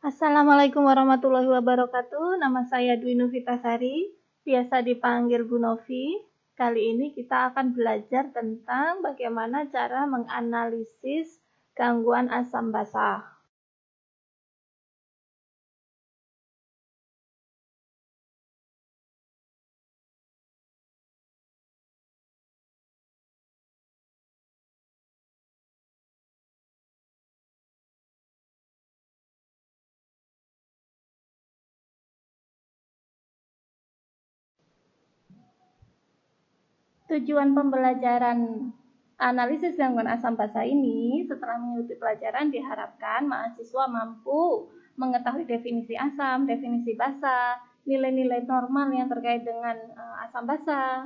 Assalamualaikum warahmatullahi wabarakatuh. Nama saya Dwi Novitasari, biasa dipanggil Bu Novi. Kali ini kita akan belajar tentang bagaimana cara menganalisis gangguan asam basa. Tujuan pembelajaran analisis gangguan asam basa ini, setelah mengikuti pelajaran diharapkan mahasiswa mampu mengetahui definisi asam, definisi basa, nilai-nilai normal yang terkait dengan asam basa,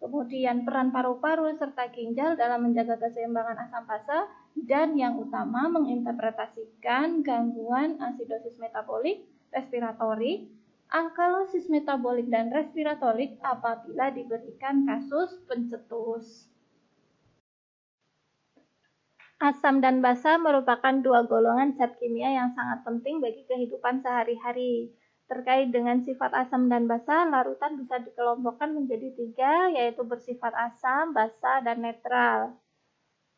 kemudian peran paru-paru serta ginjal dalam menjaga keseimbangan asam basa, dan yang utama menginterpretasikan gangguan asidosis metabolik, respiratorik, alkalosis metabolik dan respiratorik apabila diberikan kasus pencetus. Asam dan basa merupakan dua golongan zat kimia yang sangat penting bagi kehidupan sehari-hari. Terkait dengan sifat asam dan basa, larutan bisa dikelompokkan menjadi tiga, yaitu bersifat asam, basa, dan netral.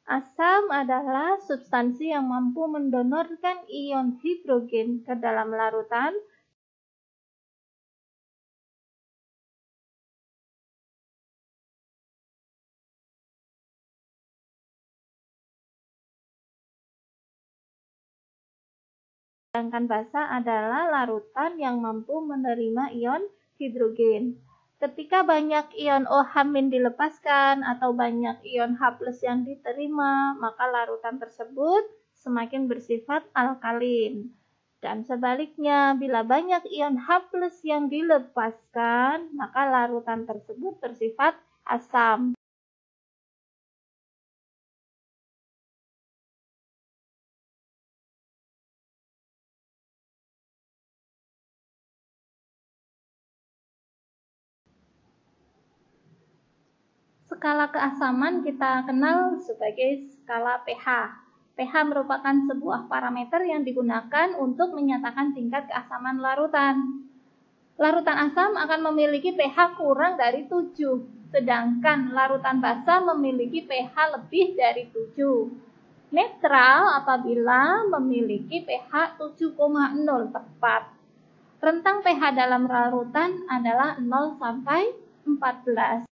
Asam adalah substansi yang mampu mendonorkan ion hidrogen ke dalam larutan, sedangkan basa adalah larutan yang mampu menerima ion hidrogen. Ketika banyak ion OH- dilepaskan atau banyak ion H+ yang diterima, maka larutan tersebut semakin bersifat alkalin. Dan sebaliknya, bila banyak ion H+ yang dilepaskan, maka larutan tersebut bersifat asam. Skala keasaman kita kenal sebagai skala pH. pH merupakan sebuah parameter yang digunakan untuk menyatakan tingkat keasaman larutan. Larutan asam akan memiliki pH kurang dari 7, sedangkan larutan basa memiliki pH lebih dari 7. Netral apabila memiliki pH 7,0 tepat. Rentang pH dalam larutan adalah 0 sampai 14.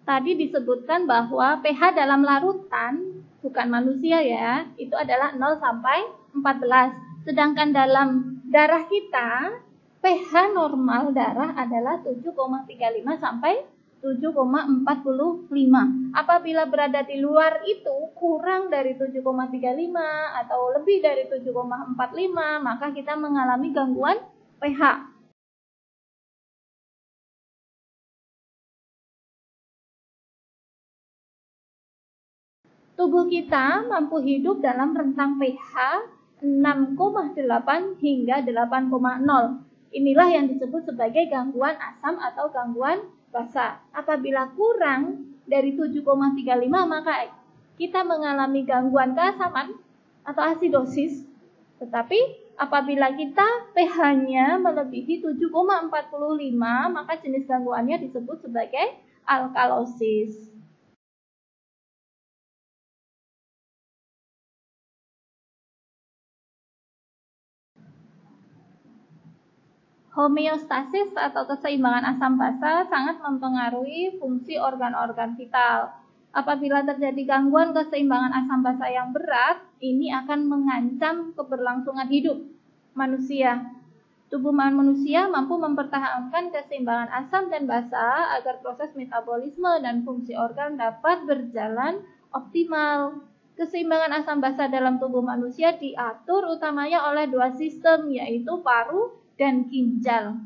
Tadi disebutkan bahwa pH dalam larutan, bukan manusia ya, itu adalah 0 sampai 14. Sedangkan dalam darah kita, pH normal darah adalah 7,35 sampai 7,45. Apabila berada di luar itu kurang dari 7,35 atau lebih dari 7,45, maka kita mengalami gangguan pH. Tubuh kita mampu hidup dalam rentang pH 6,8 hingga 8,0. Inilah yang disebut sebagai gangguan asam atau gangguan basa. Apabila kurang dari 7,35 maka kita mengalami gangguan keasaman atau asidosis. Tetapi apabila kita pH-nya melebihi 7,45 maka jenis gangguannya disebut sebagai alkalosis. Homeostasis atau keseimbangan asam basa sangat mempengaruhi fungsi organ-organ vital. Apabila terjadi gangguan keseimbangan asam basa yang berat, ini akan mengancam keberlangsungan hidup manusia. Tubuh manusia mampu mempertahankan keseimbangan asam dan basa agar proses metabolisme dan fungsi organ dapat berjalan optimal. Keseimbangan asam basa dalam tubuh manusia diatur utamanya oleh dua sistem, yaitu paru dan ginjal.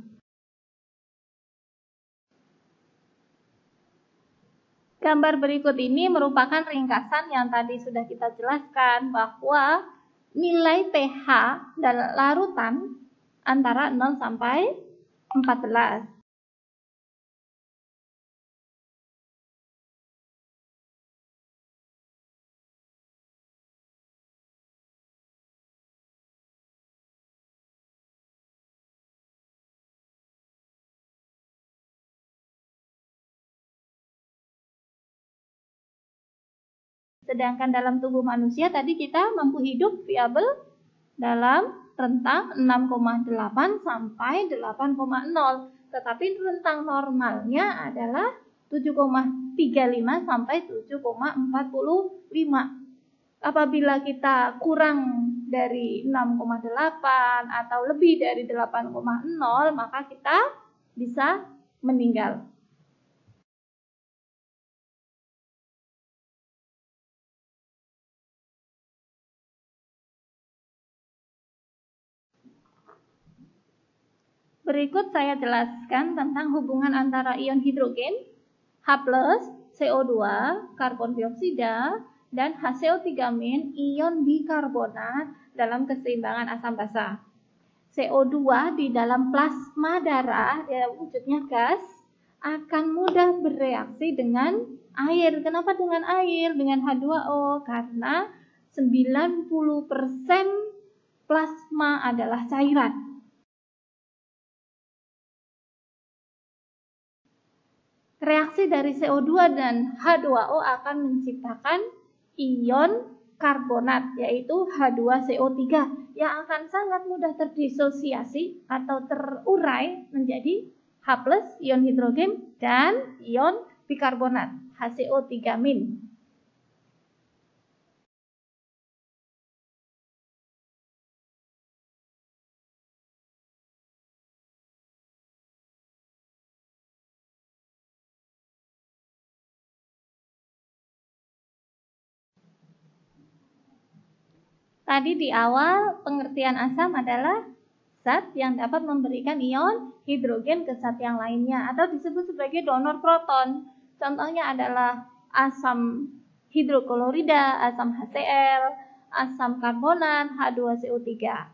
Gambar berikut ini merupakan ringkasan yang tadi sudah kita jelaskan bahwa nilai pH dalam larutan antara 0 sampai 14. Sedangkan dalam tubuh manusia tadi kita mampu hidup viabel dalam rentang 6,8 sampai 8,0. Tetapi rentang normalnya adalah 7,35 sampai 7,45. Apabila kita kurang dari 6,8 atau lebih dari 8,0, maka kita bisa meninggal. Berikut saya jelaskan tentang hubungan antara ion hidrogen, H+, CO2, karbon dioksida, dan HCO3- ion bikarbonat dalam keseimbangan asam basa. CO2 di dalam plasma darah, wujudnya gas, akan mudah bereaksi dengan air. Kenapa dengan air? Dengan H2O, karena 90% plasma adalah cairan. Reaksi dari CO2 dan H2O akan menciptakan ion karbonat, yaitu H2CO3, yang akan sangat mudah terdisosiasi atau terurai menjadi H+, ion hidrogen, dan ion bikarbonat, HCO3-. Tadi di awal pengertian asam adalah zat yang dapat memberikan ion hidrogen ke zat yang lainnya atau disebut sebagai donor proton. Contohnya adalah asam hidroklorida, asam HCl, asam karbonat, H2CO3.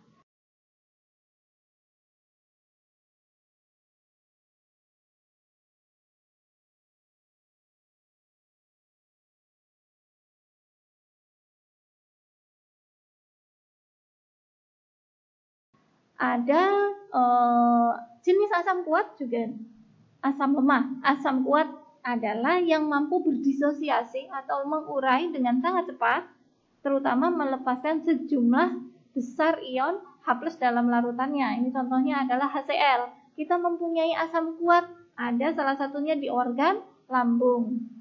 Ada jenis asam kuat juga asam lemah. Asam kuat adalah yang mampu berdisosiasi atau mengurai dengan sangat cepat, terutama melepaskan sejumlah besar ion H+ dalam larutannya. Ini contohnya adalah HCl. Kita mempunyai asam kuat, ada salah satunya di organ lambung.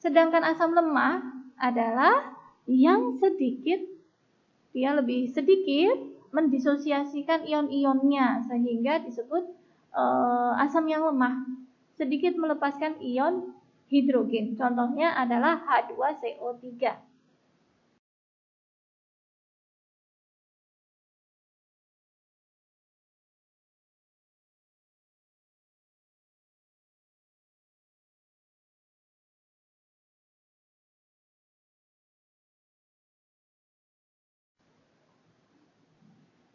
Sedangkan asam lemah adalah yang sedikit, dia lebih sedikit mendisosiasikan ion-ionnya sehingga disebut asam yang lemah, sedikit melepaskan ion hidrogen. Contohnya adalah H2CO3.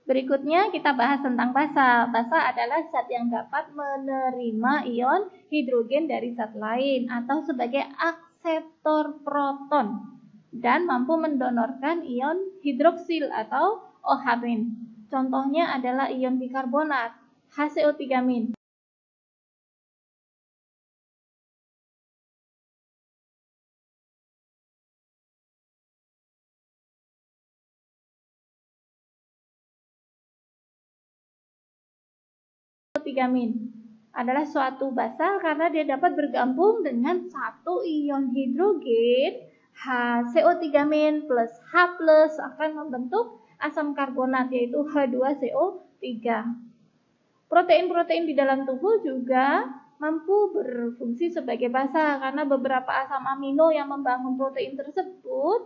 Berikutnya kita bahas tentang basa. Basa adalah zat yang dapat menerima ion hidrogen dari zat lain atau sebagai akseptor proton dan mampu mendonorkan ion hidroksil atau OH-. Contohnya adalah ion bikarbonat, HCO3-. Adalah suatu basa karena dia dapat bergabung dengan satu ion hidrogen HCO3- plus H+ akan membentuk asam karbonat, yaitu H2CO3. Protein-protein di dalam tubuh juga mampu berfungsi sebagai basa karena beberapa asam amino yang membangun protein tersebut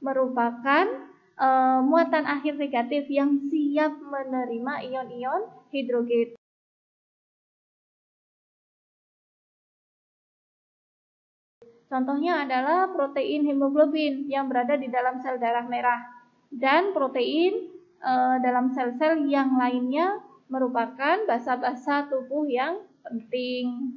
merupakan muatan akhir negatif yang siap menerima ion-ion hidrogen. Contohnya adalah protein hemoglobin yang berada di dalam sel darah merah dan protein dalam sel-sel yang lainnya merupakan basa-basa tubuh yang penting.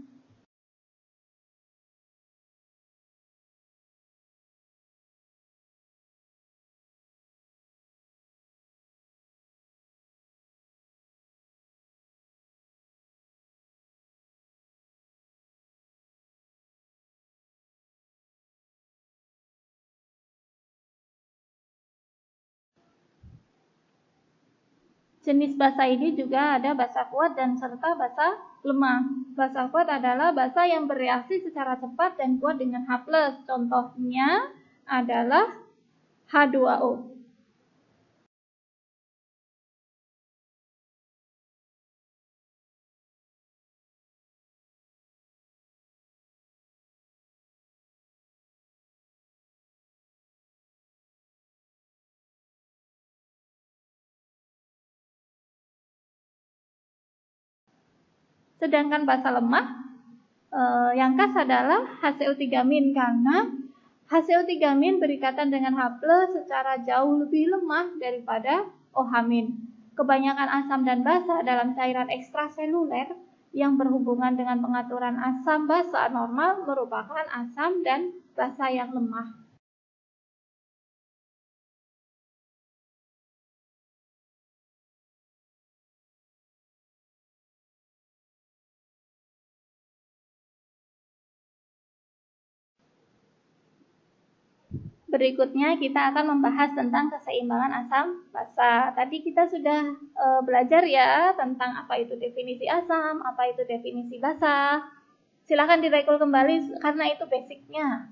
Jenis basa ini juga ada basa kuat dan serta basa lemah. Basa kuat adalah basa yang bereaksi secara cepat dan kuat dengan H+. Contohnya adalah H2O. Sedangkan basa lemah yang khas adalah HCO3- karena HCO3- berikatan dengan H+ secara jauh lebih lemah daripada OH-. Kebanyakan asam dan basa dalam cairan ekstraseluler yang berhubungan dengan pengaturan asam basa normal merupakan asam dan basa yang lemah. Berikutnya kita akan membahas tentang keseimbangan asam basa. Tadi kita sudah belajar ya tentang apa itu definisi asam, apa itu definisi basa. Silakan direkul kembali karena itu basicnya.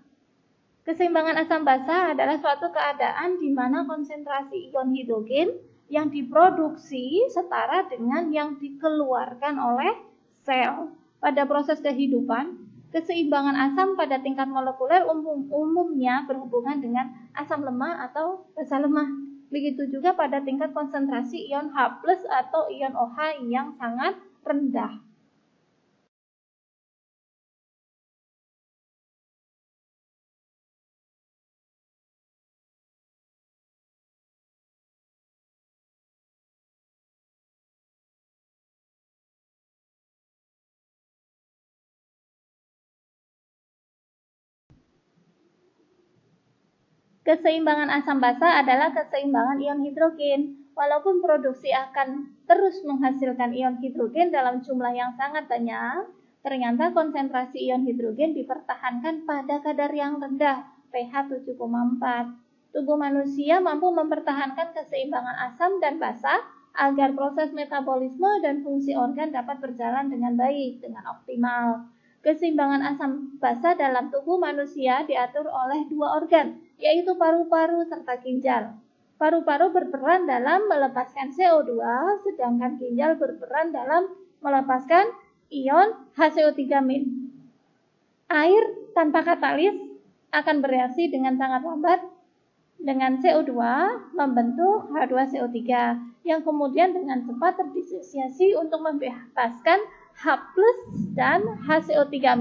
Keseimbangan asam basa adalah suatu keadaan di mana konsentrasi ion hidrogen yang diproduksi setara dengan yang dikeluarkan oleh sel. Pada proses kehidupan, keseimbangan asam pada tingkat molekuler umumnya berhubungan dengan asam lemah atau basa lemah. Begitu juga pada tingkat konsentrasi ion H+ atau ion OH yang sangat rendah. Keseimbangan asam basa adalah keseimbangan ion hidrogen. Walaupun produksi akan terus menghasilkan ion hidrogen dalam jumlah yang sangat banyak, ternyata konsentrasi ion hidrogen dipertahankan pada kadar yang rendah, pH 7,4. Tubuh manusia mampu mempertahankan keseimbangan asam dan basa agar proses metabolisme dan fungsi organ dapat berjalan dengan baik, dengan optimal. Keseimbangan asam basa dalam tubuh manusia diatur oleh dua organ, yaitu paru-paru serta ginjal. Paru-paru berperan dalam melepaskan CO2, sedangkan ginjal berperan dalam melepaskan ion HCO3-. Air tanpa katalis akan bereaksi dengan sangat lambat dengan CO2 membentuk H2CO3 yang kemudian dengan cepat terdisosiasi untuk membebaskan H+ dan HCO3-.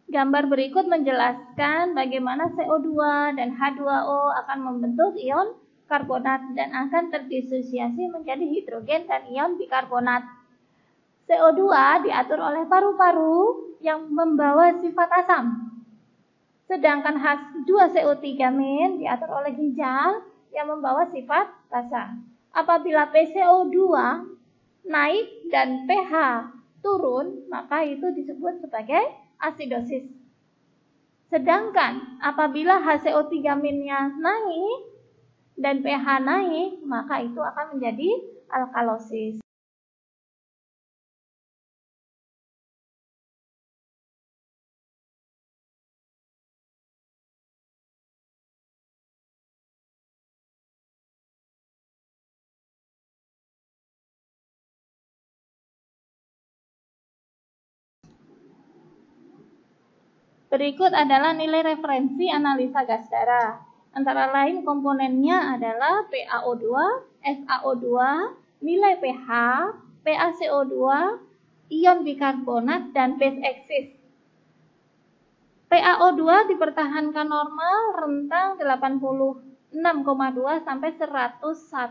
Gambar berikut menjelaskan bagaimana CO2 dan H2O akan membentuk ion karbonat dan akan terdisosiasi menjadi hidrogen dan ion bikarbonat. CO2 diatur oleh paru-paru yang membawa sifat asam. Sedangkan H2CO3- diatur oleh ginjal yang membawa sifat basa. Apabila PCO2 naik dan pH turun, maka itu disebut sebagai asidosis. Sedangkan apabila HCO3-nya naik dan pH naik, maka itu akan menjadi alkalosis. Berikut adalah nilai referensi analisa gas darah. Antara lain komponennya adalah PaO2, FaO2, nilai pH, PaCO2, ion bikarbonat, dan base exist. PaO2 dipertahankan normal rentang 86,2 sampai 101,2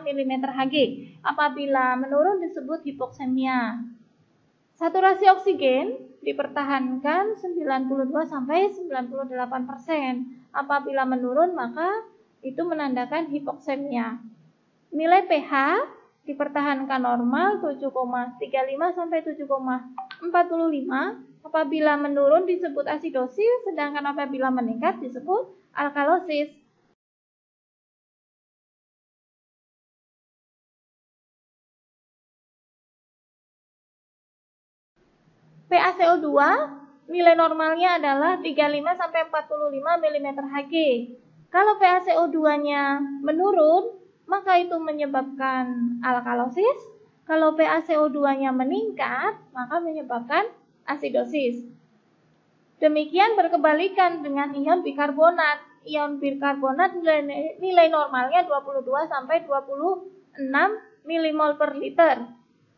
mm/Hg. Apabila menurun disebut hipoksemia. Saturasi oksigen dipertahankan 92 sampai 98%. Apabila menurun maka itu menandakan hipoksemia. Nilai pH dipertahankan normal 7,35 sampai 7,45. Apabila menurun disebut asidosis, sedangkan apabila meningkat disebut alkalosis. PaCO2 nilai normalnya adalah 35 sampai 45 mm Hg. Kalau PaCO2-nya menurun, maka itu menyebabkan alkalosis. Kalau PaCO2-nya meningkat, maka menyebabkan asidosis. Demikian berkebalikan dengan ion bikarbonat. Ion bikarbonat nilai normalnya 22 sampai 26 mmol per liter.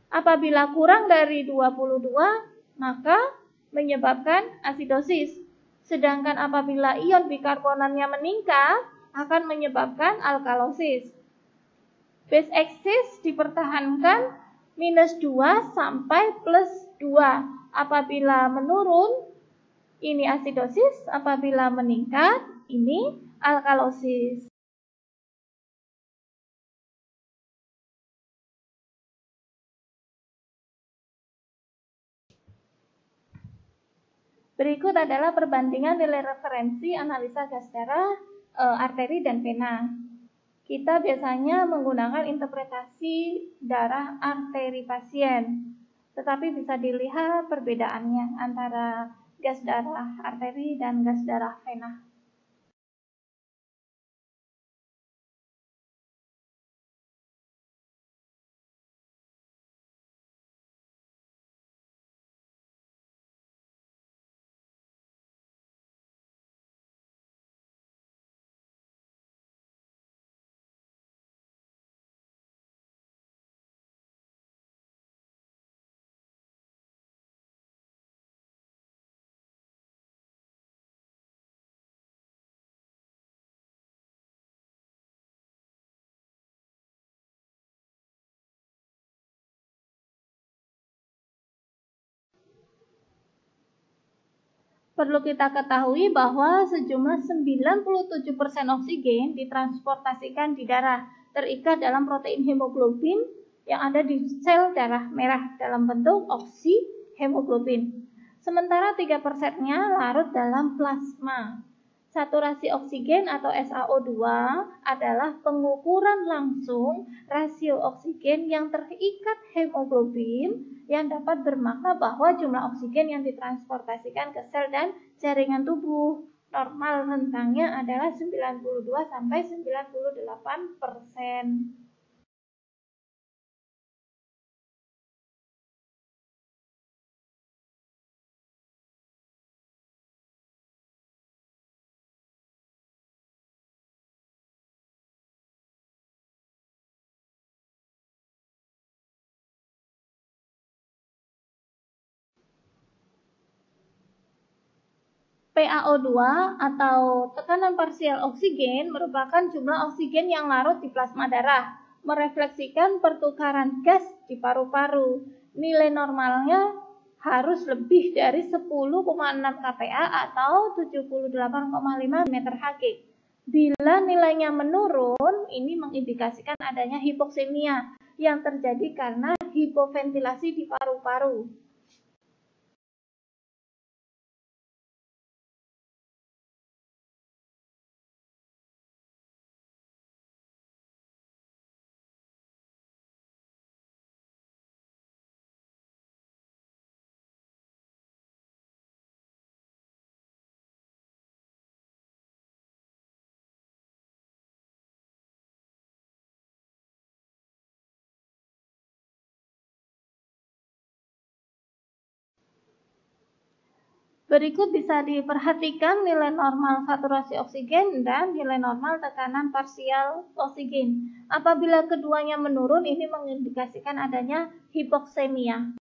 Apabila kurang dari 22, maka menyebabkan asidosis. Sedangkan apabila ion bikarbonatnya meningkat, akan menyebabkan alkalosis. Base excess dipertahankan minus 2 sampai plus 2. Apabila menurun, ini asidosis. Apabila meningkat, ini alkalosis. Berikut adalah perbandingan nilai referensi analisa gas darah, arteri, dan vena. Kita biasanya menggunakan interpretasi darah arteri pasien, tetapi bisa dilihat perbedaannya antara gas darah arteri dan gas darah vena. Perlu kita ketahui bahwa sejumlah 97% oksigen ditransportasikan di darah, terikat dalam protein hemoglobin yang ada di sel darah merah dalam bentuk oksihemoglobin. Sementara 3%-nya larut dalam plasma. Saturasi oksigen atau SaO2 adalah pengukuran langsung rasio oksigen yang terikat hemoglobin yang dapat bermakna bahwa jumlah oksigen yang ditransportasikan ke sel dan jaringan tubuh normal rentangnya adalah 92 sampai 98%. PaO2 atau tekanan parsial oksigen merupakan jumlah oksigen yang larut di plasma darah, merefleksikan pertukaran gas di paru-paru. Nilai normalnya harus lebih dari 10,6 kPa atau 78,5 m/Hg. Bila nilainya menurun, ini mengindikasikan adanya hipoksemia yang terjadi karena hipoventilasi di paru-paru. Berikut bisa diperhatikan nilai normal saturasi oksigen dan nilai normal tekanan parsial oksigen. Apabila keduanya menurun, ini mengindikasikan adanya hipoksemia.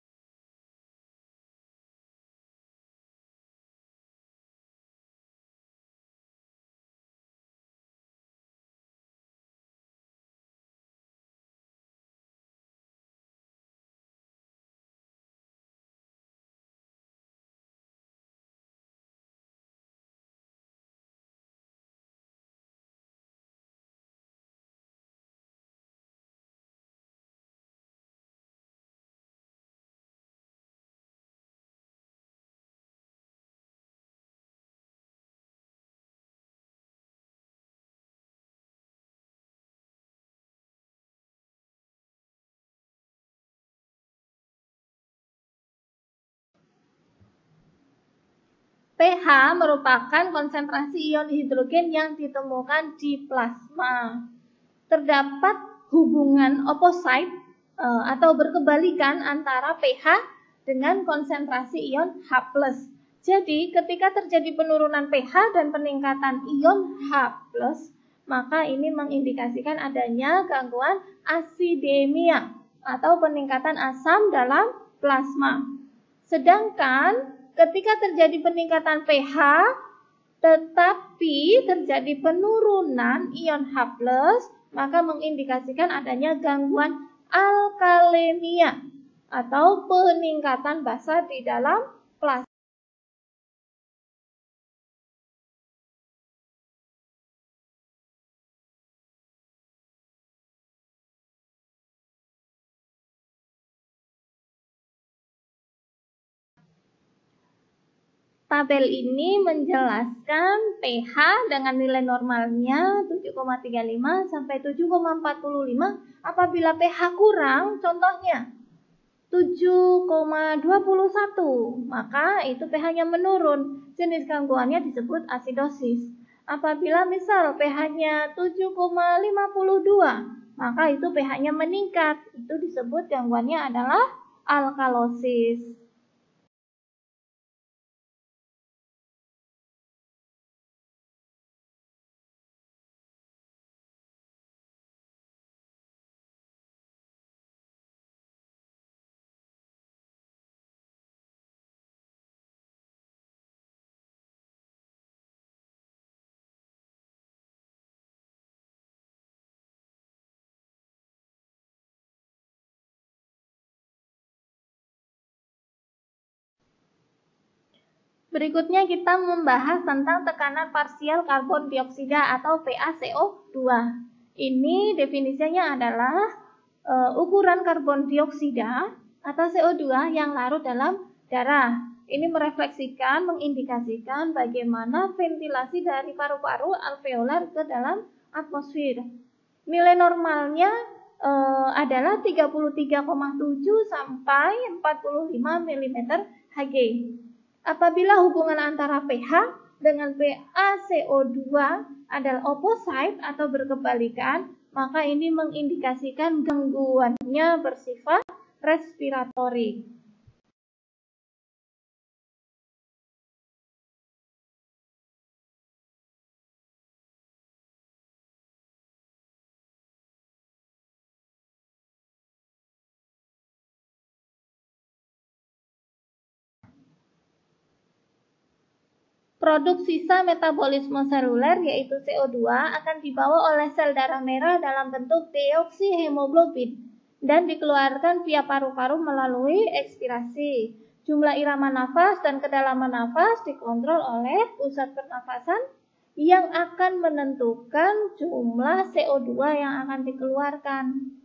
pH merupakan konsentrasi ion hidrogen yang ditemukan di plasma. Terdapat hubungan opposite atau berkebalikan antara pH dengan konsentrasi ion H+. Jadi, ketika terjadi penurunan pH dan peningkatan ion H+, maka ini mengindikasikan adanya gangguan asidemia atau peningkatan asam dalam plasma. Sedangkan ketika terjadi peningkatan pH tetapi terjadi penurunan ion H+, maka mengindikasikan adanya gangguan alkalemia atau peningkatan basa di dalam plasma. Tabel ini menjelaskan pH dengan nilai normalnya 7,35 sampai 7,45 apabila pH kurang, contohnya 7,21, maka itu pH-nya menurun. Jenis gangguannya disebut asidosis. Apabila misal pH-nya 7,52, maka itu pH-nya meningkat. Itu disebut gangguannya adalah alkalosis. Berikutnya kita membahas tentang tekanan parsial karbon dioksida atau PaCO2. Ini definisinya adalah ukuran karbon dioksida atau CO2 yang larut dalam darah. Ini merefleksikan, mengindikasikan bagaimana ventilasi dari paru-paru alveolar ke dalam atmosfer. Nilai normalnya adalah 33,7 sampai 45 mm Hg. Apabila hubungan antara pH dengan PaCO2 adalah opposite atau berkebalikan, maka ini mengindikasikan gangguannya bersifat respiratori. Produk sisa metabolisme seluler yaitu CO2 akan dibawa oleh sel darah merah dalam bentuk deoksihemoglobin dan dikeluarkan via paru-paru melalui ekspirasi. Jumlah irama nafas dan kedalaman nafas dikontrol oleh pusat pernafasan yang akan menentukan jumlah CO2 yang akan dikeluarkan.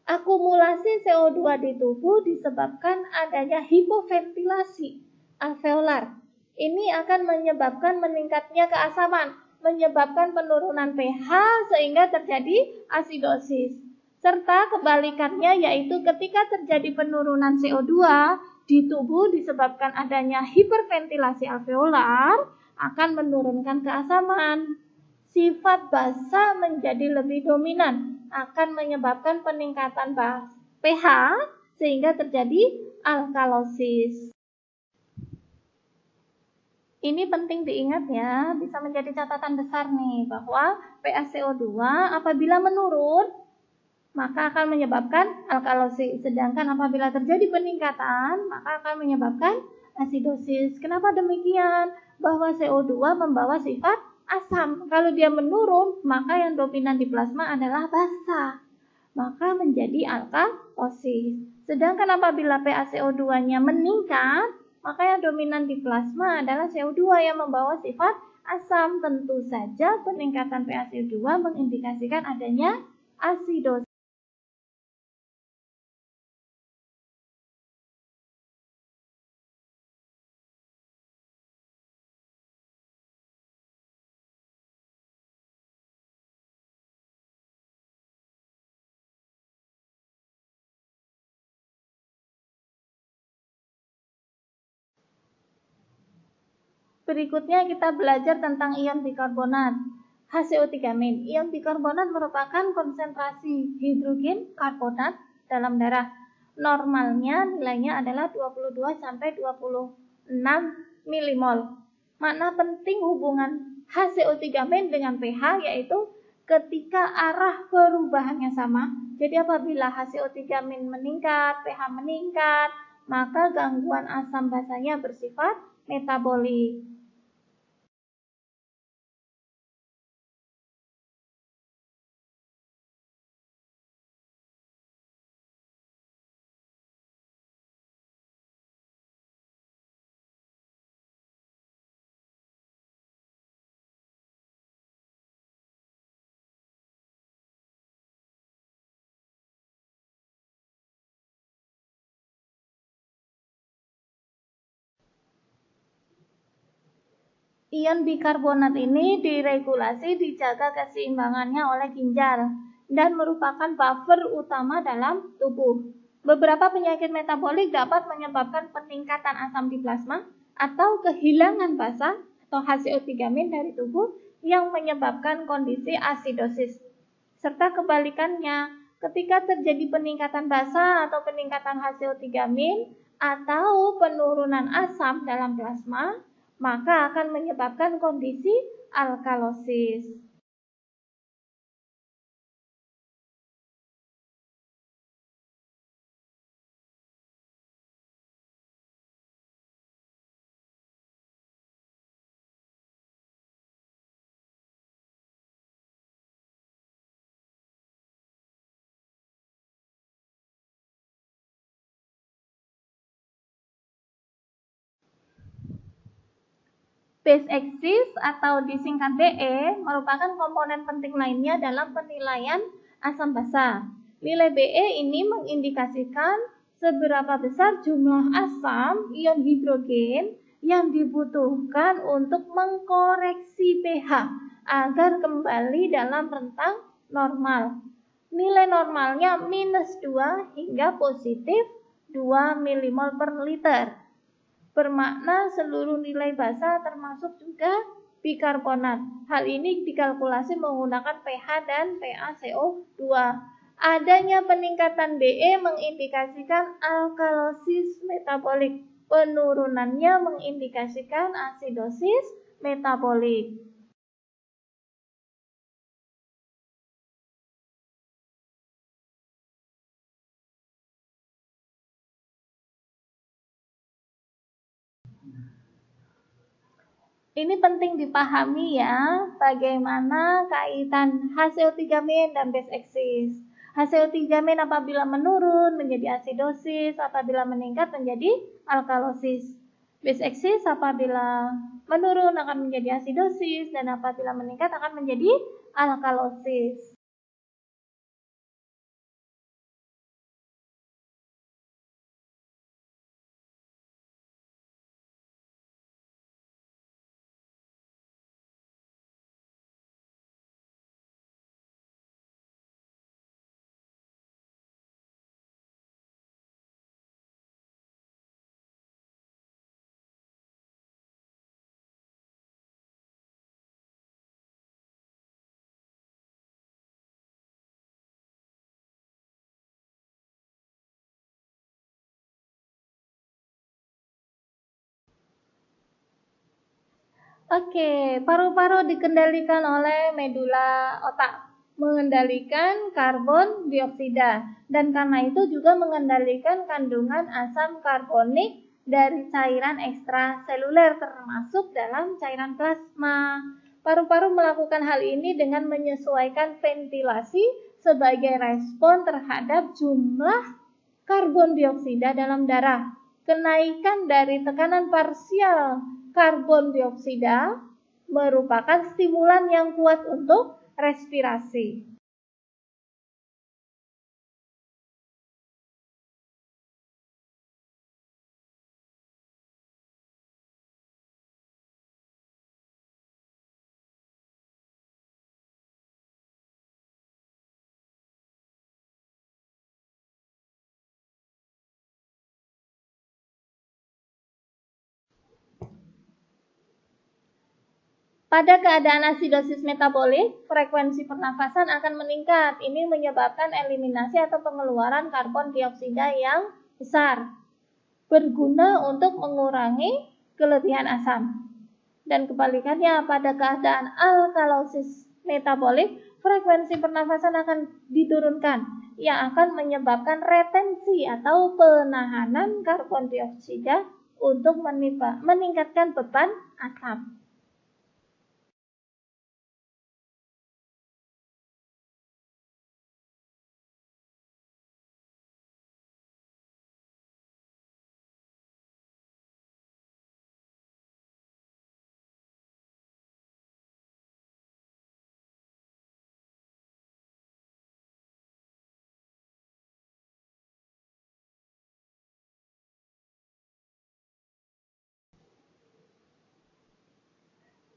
Akumulasi CO2 di tubuh disebabkan adanya hipoventilasi alveolar. Ini akan menyebabkan meningkatnya keasaman, menyebabkan penurunan pH sehingga terjadi asidosis. Serta kebalikannya yaitu ketika terjadi penurunan CO2 di tubuh disebabkan adanya hiperventilasi alveolar akan menurunkan keasaman. Sifat basa menjadi lebih dominan, akan menyebabkan peningkatan pH sehingga terjadi alkalosis. Ini penting diingat ya, bisa menjadi catatan besar nih bahwa PaCO2 apabila menurun maka akan menyebabkan alkalosis, sedangkan apabila terjadi peningkatan maka akan menyebabkan asidosis. Kenapa demikian? Bahwa CO2 membawa sifat asam. Kalau dia menurun, maka yang dominan di plasma adalah basa, maka menjadi alkalosis. Sedangkan apabila PaCO2-nya meningkat, maka yang dominan di plasma adalah CO2 yang membawa sifat asam. Tentu saja peningkatan PaCO2 mengindikasikan adanya asidosis. Berikutnya kita belajar tentang ion bikarbonat. HCO3-. Ion bikarbonat merupakan konsentrasi hidrogen karbonat dalam darah. Normalnya nilainya adalah 22 sampai 26 milimol. Makna penting hubungan HCO3- dengan pH yaitu ketika arah perubahannya sama. Jadi apabila HCO3- meningkat, pH meningkat, maka gangguan asam basanya bersifat metabolik. Ion bikarbonat ini diregulasi, dijaga keseimbangannya oleh ginjal dan merupakan buffer utama dalam tubuh. Beberapa penyakit metabolik dapat menyebabkan peningkatan asam di plasma atau kehilangan basa atau HCO3- dari tubuh yang menyebabkan kondisi asidosis. Serta kebalikannya, ketika terjadi peningkatan basa atau peningkatan HCO3- atau penurunan asam dalam plasma, maka akan menyebabkan kondisi alkalosis. Base axis atau disingkat BE merupakan komponen penting lainnya dalam penilaian asam basa. Nilai BE ini mengindikasikan seberapa besar jumlah asam ion hidrogen yang dibutuhkan untuk mengkoreksi pH agar kembali dalam rentang normal. Nilai normalnya -2 hingga +2 milimol per liter. Bermakna seluruh nilai basa termasuk juga bikarbonat. Hal ini dikalkulasi menggunakan pH dan PaCO2. Adanya peningkatan BE mengindikasikan alkalosis metabolik. Penurunannya mengindikasikan asidosis metabolik. Ini penting dipahami ya, bagaimana kaitan HCO3- dan base axis. HCO3- apabila menurun menjadi asidosis, apabila meningkat menjadi alkalosis. Base axis apabila menurun akan menjadi asidosis, dan apabila meningkat akan menjadi alkalosis. Oke, paru-paru dikendalikan oleh medula otak, mengendalikan karbon dioksida, dan karena itu juga mengendalikan kandungan asam karbonik dari cairan ekstraseluler termasuk dalam cairan plasma. Paru-paru melakukan hal ini dengan menyesuaikan ventilasi sebagai respon terhadap jumlah karbon dioksida dalam darah. Kenaikan dari tekanan parsial karbon dioksida merupakan stimulan yang kuat untuk respirasi. Pada keadaan asidosis metabolik, frekuensi pernafasan akan meningkat. Ini menyebabkan eliminasi atau pengeluaran karbon dioksida yang besar, berguna untuk mengurangi kelebihan asam. Dan kebalikannya, pada keadaan alkalosis metabolik, frekuensi pernafasan akan diturunkan, yang akan menyebabkan retensi atau penahanan karbon dioksida untuk meningkatkan beban asam.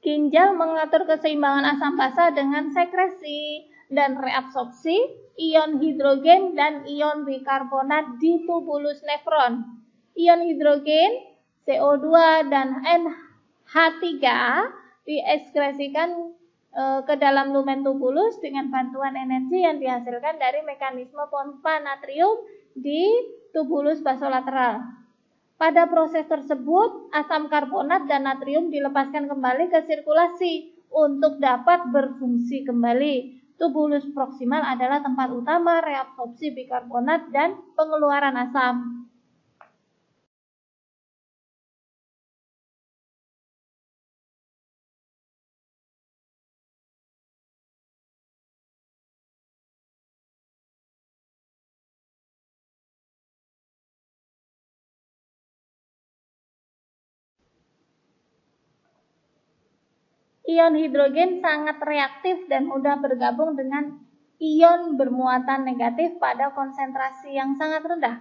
Ginjal mengatur keseimbangan asam basa dengan sekresi dan reabsorpsi ion hidrogen dan ion bikarbonat di tubulus nefron. Ion hidrogen, CO2 dan NH3 dieskresikan ke dalam lumen tubulus dengan bantuan energi yang dihasilkan dari mekanisme pompa natrium di tubulus basolateral. Pada proses tersebut, asam karbonat dan natrium dilepaskan kembali ke sirkulasi untuk dapat berfungsi kembali. Tubulus proksimal adalah tempat utama reabsorpsi bikarbonat dan pengeluaran asam. Ion hidrogen sangat reaktif dan mudah bergabung dengan ion bermuatan negatif pada konsentrasi yang sangat rendah.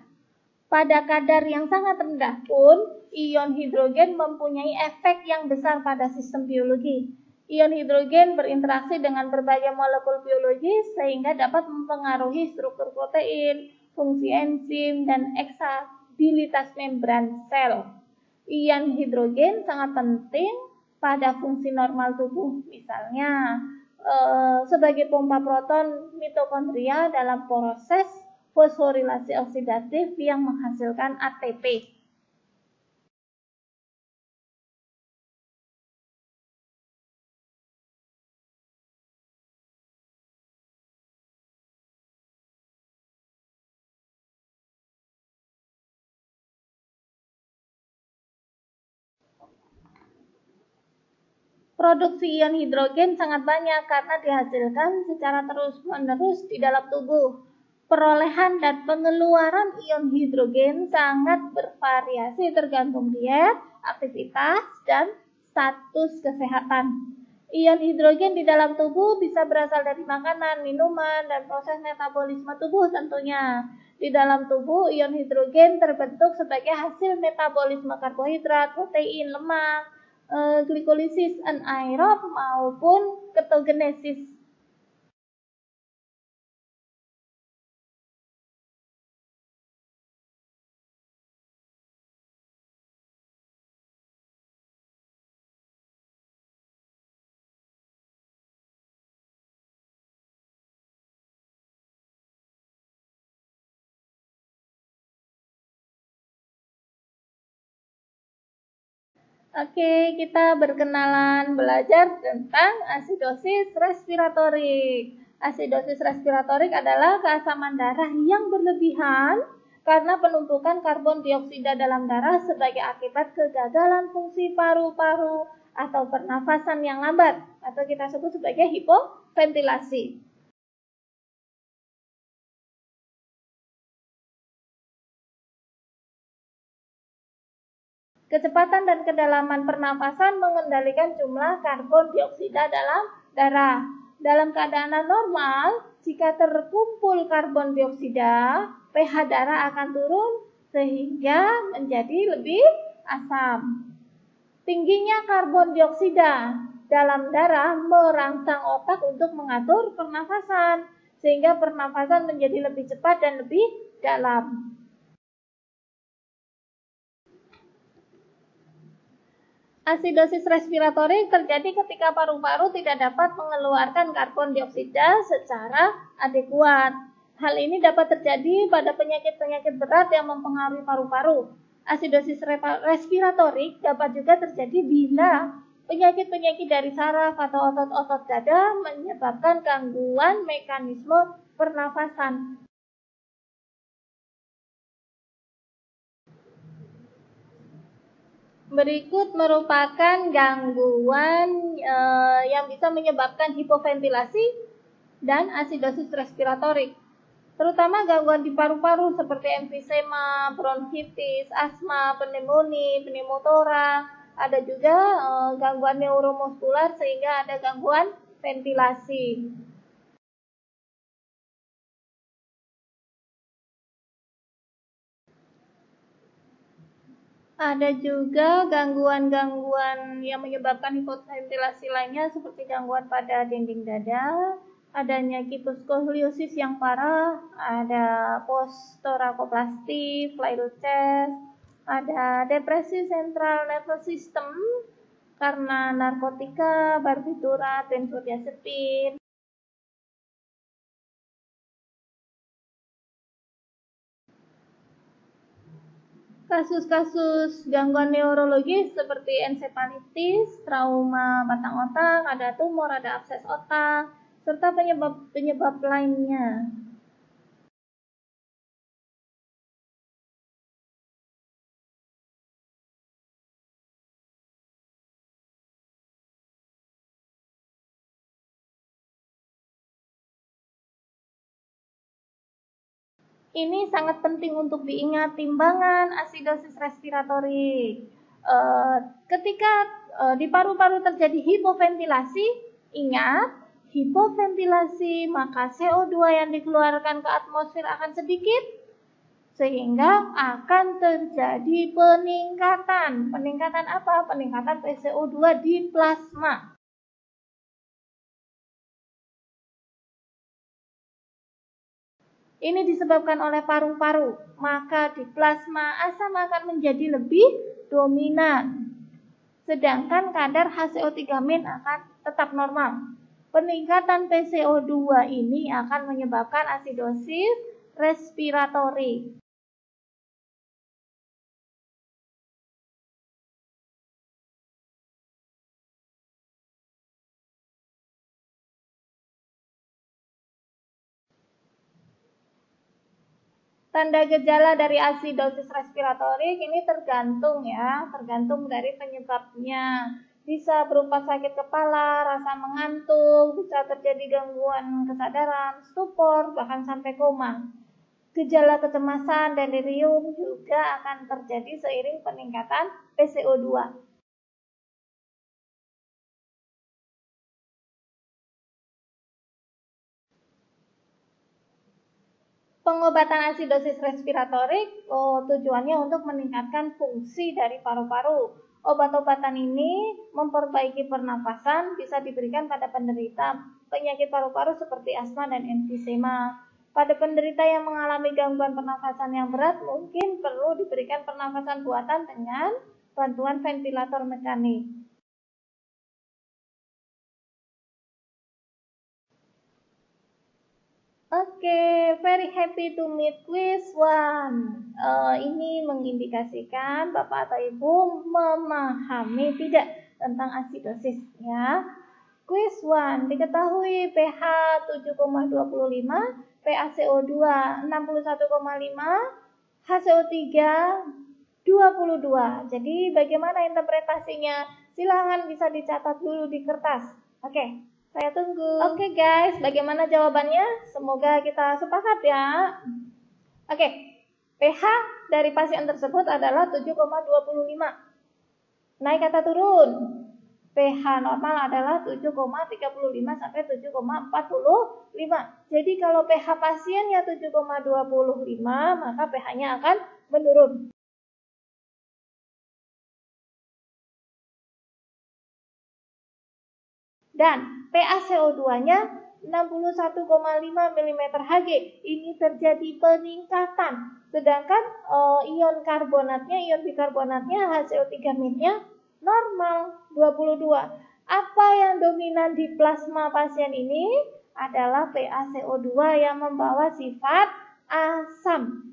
Pada kadar yang sangat rendah pun, ion hidrogen mempunyai efek yang besar pada sistem biologi. Ion hidrogen berinteraksi dengan berbagai molekul biologis sehingga dapat mempengaruhi struktur protein, fungsi enzim, dan eksabilitas membran sel. Ion hidrogen sangat penting pada fungsi normal tubuh, misalnya sebagai pompa proton mitokondria dalam proses fosforilasi oksidatif yang menghasilkan ATP. Produksi ion hidrogen sangat banyak karena dihasilkan secara terus-menerus di dalam tubuh. Perolehan dan pengeluaran ion hidrogen sangat bervariasi tergantung diet, aktivitas, dan status kesehatan. Ion hidrogen di dalam tubuh bisa berasal dari makanan, minuman, dan proses metabolisme tubuh tentunya. Di dalam tubuh, ion hidrogen terbentuk sebagai hasil metabolisme karbohidrat, protein, lemak, glikolisis anaerob maupun ketogenesis. Oke, kita berkenalan belajar tentang asidosis respiratorik. Asidosis respiratorik adalah keasaman darah yang berlebihan karena penumpukan karbon dioksida dalam darah sebagai akibat kegagalan fungsi paru-paru atau pernafasan yang lambat, atau kita sebut sebagai hipoventilasi. Kecepatan dan kedalaman pernafasan mengendalikan jumlah karbon dioksida dalam darah. Dalam keadaan normal, jika terkumpul karbon dioksida, pH darah akan turun sehingga menjadi lebih asam. Tingginya karbon dioksida dalam darah merangsang otak untuk mengatur pernafasan, sehingga pernafasan menjadi lebih cepat dan lebih dalam. Asidosis respiratorik terjadi ketika paru-paru tidak dapat mengeluarkan karbon dioksida secara adekuat. Hal ini dapat terjadi pada penyakit-penyakit berat yang mempengaruhi paru-paru. Asidosis respiratorik dapat juga terjadi bila penyakit-penyakit dari saraf atau otot-otot dada menyebabkan gangguan mekanisme pernafasan. Berikut merupakan gangguan yang bisa menyebabkan hipoventilasi dan asidosis respiratorik, terutama gangguan di paru-paru seperti emfisema, bronkitis, asma, pneumonia, pneumotora. Ada juga gangguan neuromuskular sehingga ada gangguan ventilasi. Ada juga gangguan-gangguan yang menyebabkan hipoventilasi lainnya seperti gangguan pada dinding dada, adanya kipuskoliusis yang parah, ada post-thorakoplasty, flail chest, ada depresi central nervous system karena narkotika, barbiturat, benzodiazepin. Kasus-kasus gangguan neurologis seperti ensefalitis, trauma batang otak, ada tumor, ada abses otak, serta penyebab lainnya. Ini sangat penting untuk diingat timbangan asidosis respiratorik. Ketika di paru-paru terjadi hipoventilasi, ingat hipoventilasi maka CO2 yang dikeluarkan ke atmosfer akan sedikit sehingga akan terjadi peningkatan. Peningkatan apa? Peningkatan PCO2 di plasma. Ini disebabkan oleh paru-paru, maka di plasma asam akan menjadi lebih dominan. Sedangkan kadar HCO3- akan tetap normal. Peningkatan PCO2 ini akan menyebabkan asidosis respiratorik. Tanda gejala dari asidosis respiratorik ini tergantung dari penyebabnya. Bisa berupa sakit kepala, rasa mengantuk, bisa terjadi gangguan kesadaran, stupor, bahkan sampai koma. Gejala kecemasan, delirium juga akan terjadi seiring peningkatan PCO2. Pengobatan asidosis respiratorik tujuannya untuk meningkatkan fungsi dari paru-paru. Obat-obatan ini memperbaiki pernafasan, bisa diberikan pada penderita penyakit paru-paru seperti asma dan emfisema. Pada penderita yang mengalami gangguan pernafasan yang berat, mungkin perlu diberikan pernafasan buatan dengan bantuan ventilator mekanik. Oke, very happy to meet quiz 1. Ini mengindikasikan Bapak atau Ibu memahami tidak tentang asidosis ya. Quiz 1, diketahui pH 7,25, PaCO2 61,5, HCO3 22. Jadi bagaimana interpretasinya? Silahkan bisa dicatat dulu di kertas. Oke. Saya tunggu. Oke guys, bagaimana jawabannya? Semoga kita sepakat ya. Oke, pH dari pasien tersebut adalah 7,25. Naik atau turun? pH normal adalah 7,35 sampai 7,45. Jadi kalau pH pasiennya 7,25, maka pH-nya akan menurun. Dan PaCO2-nya 61,5 mm Hg. Ini terjadi peningkatan. Sedangkan ion bikarbonatnya HCO3-nya normal 22. Apa yang dominan di plasma pasien ini adalah PaCO2 yang membawa sifat asam.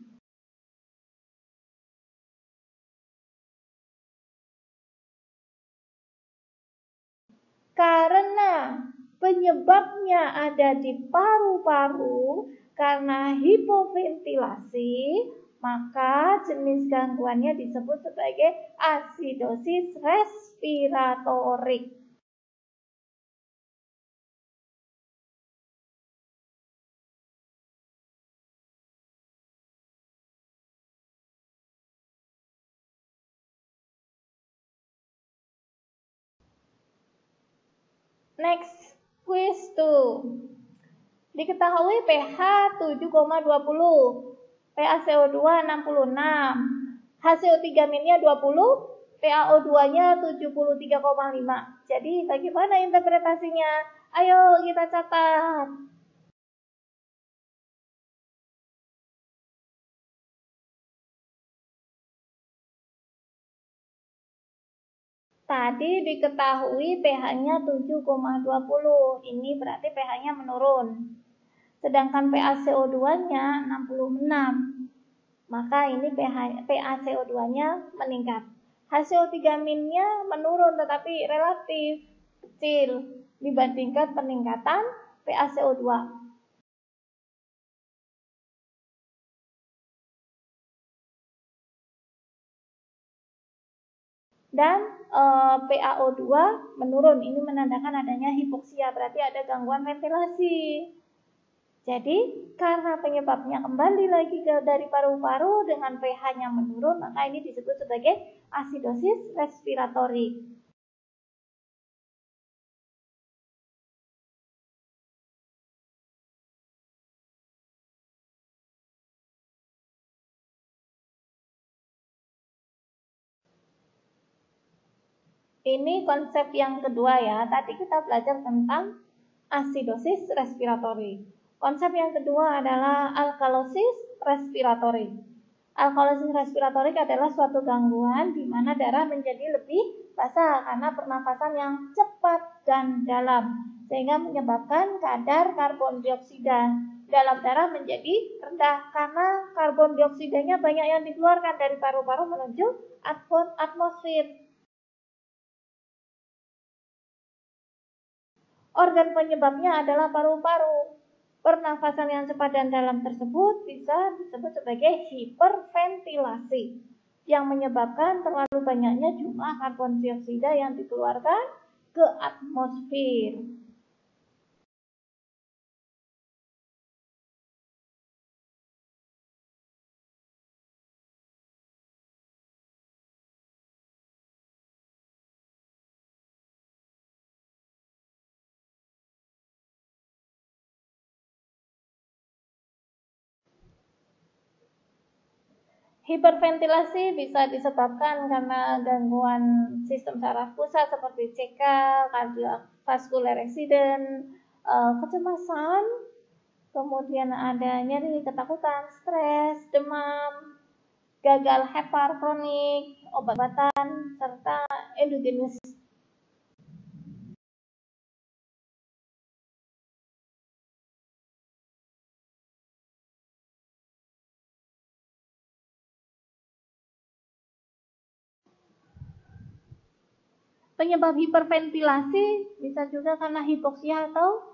Karena penyebabnya ada di paru-paru karena hipoventilasi, maka jenis gangguannya disebut sebagai asidosis respiratorik. Next, quiz 2. Diketahui pH 7,20, PaCO2 66, HCO3-nya 20, PaO2-nya 73,5. Jadi bagaimana interpretasinya? Ayo kita catat. Tadi diketahui pH-nya 7,20. Ini berarti pH-nya menurun. Sedangkan PaCO2-nya 66. Maka ini PaCO2-nya meningkat. HCO3-nya menurun tetapi relatif kecil dibandingkan peningkatan PaCO2. Dan PaO2 menurun, ini menandakan adanya hipoksia, berarti ada gangguan ventilasi. Jadi karena penyebabnya kembali lagi dari paru-paru dengan pH-nya menurun, maka ini disebut sebagai asidosis respiratorik. Ini konsep yang kedua ya. Tadi kita belajar tentang asidosis respiratorik. Konsep yang kedua adalah alkalosis respiratorik. Alkalosis respiratorik adalah suatu gangguan di mana darah menjadi lebih basah karena pernafasan yang cepat dan dalam, sehingga menyebabkan kadar karbon dioksida dalam darah menjadi rendah karena karbon dioksidanya banyak yang dikeluarkan dari paru-paru menuju atmosfer. Organ penyebabnya adalah paru-paru. Pernafasan yang cepat dan dalam tersebut bisa disebut sebagai hiperventilasi, yang menyebabkan terlalu banyaknya jumlah karbon dioksida yang dikeluarkan ke atmosfer. Hiperventilasi bisa disebabkan karena gangguan sistem saraf pusat seperti CK, cardiovascular accident, kecemasan, kemudian ada nyeri, ketakutan, stres, demam, gagal hepar kronik, obat-obatan, serta endogenous. Penyebab hiperventilasi bisa juga karena hipoksia atau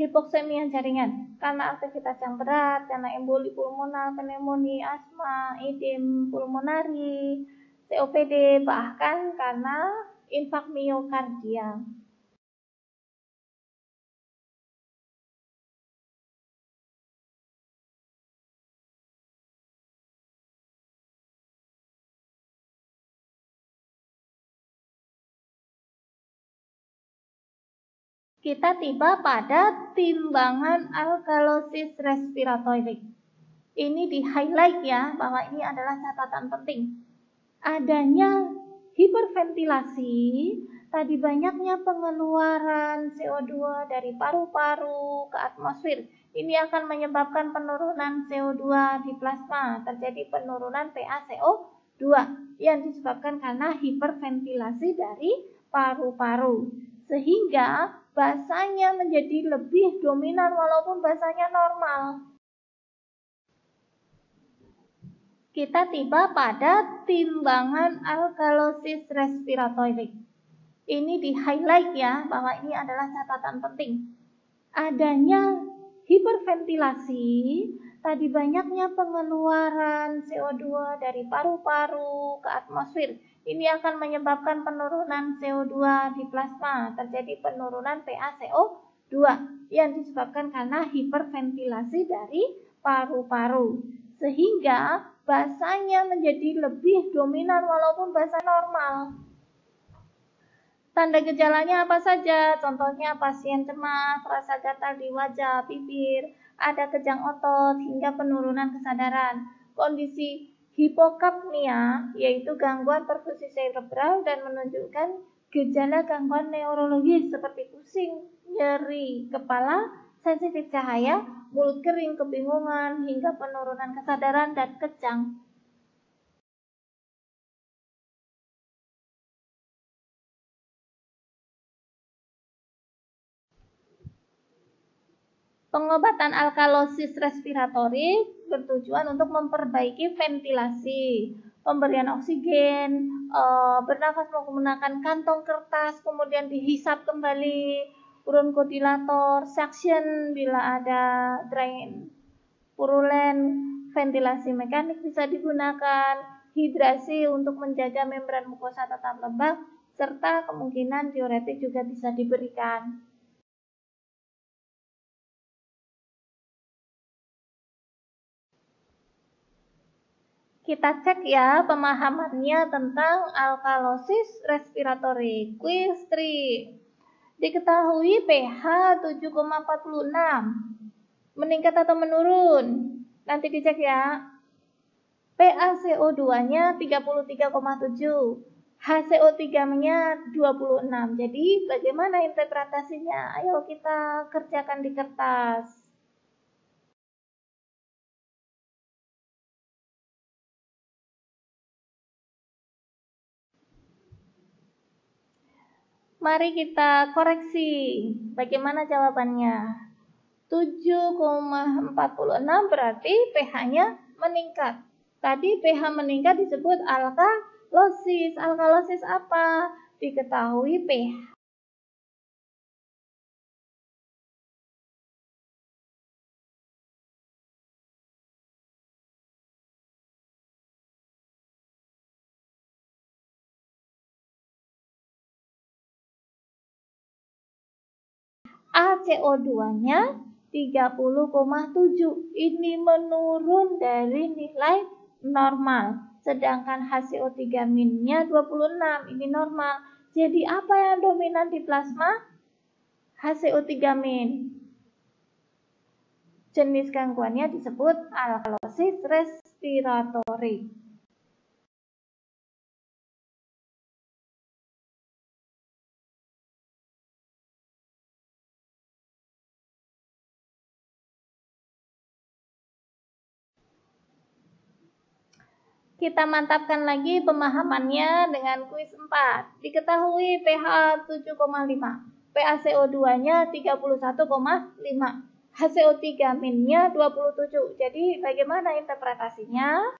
hipoksemia jaringan, karena aktivitas yang berat, karena emboli pulmonar, pneumonia, asma, edem pulmonari, COPD, bahkan karena infak miokardia. Kita tiba pada timbangan alkalosis respiratorik. Ini di highlight ya, bahwa ini adalah catatan penting. Adanya hiperventilasi, tadi banyaknya pengeluaran CO2 dari paru-paru ke atmosfer. Ini akan menyebabkan penurunan CO2 di plasma, terjadi penurunan PaCO2. CO2 yang disebabkan karena hiperventilasi dari paru-paru. Sehingga basanya menjadi lebih dominan walaupun basanya normal. Kita tiba pada timbangan alkalosis respiratorik. Ini di-highlight ya, bahwa ini adalah catatan penting. Adanya hiperventilasi, tadi banyaknya pengeluaran CO2 dari paru-paru ke atmosfer. Ini akan menyebabkan penurunan CO2 di plasma, terjadi penurunan PaCO2 yang disebabkan karena hiperventilasi dari paru-paru. Sehingga basanya menjadi lebih dominan walaupun basa normal. Tanda gejalanya apa saja? Contohnya pasien cemas, rasa gatal di wajah, bibir, ada kejang otot, hingga penurunan kesadaran. Kondisi hipokapnia, yaitu gangguan perfusi cerebral dan menunjukkan gejala gangguan neurologis seperti pusing, nyeri kepala, sensitif cahaya, mulut kering, kebingungan, hingga penurunan kesadaran dan kejang. Pengobatan alkalosis respiratorik bertujuan untuk memperbaiki ventilasi, pemberian oksigen, bernafas menggunakan kantong kertas, kemudian dihisap kembali, bronkodilator, suction bila ada drain, purulen, ventilasi mekanik bisa digunakan, hidrasi untuk menjaga membran mukosa tetap lembab, serta kemungkinan diuretik juga bisa diberikan. Kita cek ya pemahamannya tentang alkalosis respiratorik. Quiz 3. Diketahui pH 7,46. Meningkat atau menurun? Nanti dicek ya. PaCO2-nya 33,7. HCO3-nya 26. Jadi bagaimana interpretasinya? Ayo kita kerjakan di kertas. Mari kita koreksi. Bagaimana jawabannya? 7,46 berarti pH-nya meningkat. Tadi pH meningkat disebut alkalosis. Alkalosis apa? Diketahui pH ACO2-nya 30,7. Ini menurun dari nilai normal. Sedangkan HCO3-nya 26. Ini normal. Jadi apa yang dominan di plasma? HCO3-. Jenis gangguannya disebut alkalosis respiratorik. Kita mantapkan lagi pemahamannya dengan kuis 4. Diketahui pH 7,5. PaCO2-nya 31,5. HCO3-nya 27. Jadi bagaimana interpretasinya?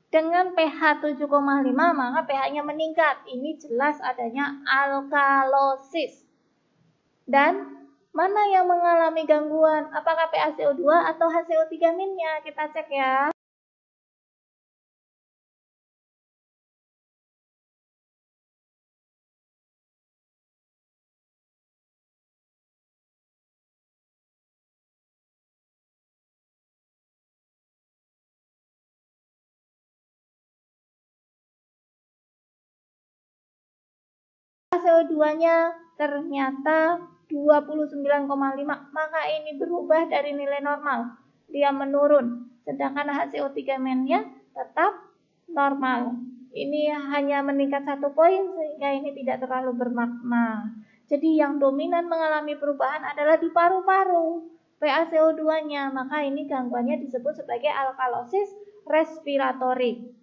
Dengan pH 7,5 maka pH-nya meningkat. Ini jelas adanya alkalosis. Dan mana yang mengalami gangguan? Apakah PaCO2 atau HCO3-nya? Kita cek ya. CO2-nya ternyata 29,5, maka ini berubah dari nilai normal. Dia menurun. sedangkan HCO3-nya tetap normal. Ini hanya meningkat 1 poin sehingga ini tidak terlalu bermakna. Jadi yang dominan mengalami perubahan adalah di paru-paru, PaCO2-nya, maka ini gangguannya disebut sebagai alkalosis respiratorik.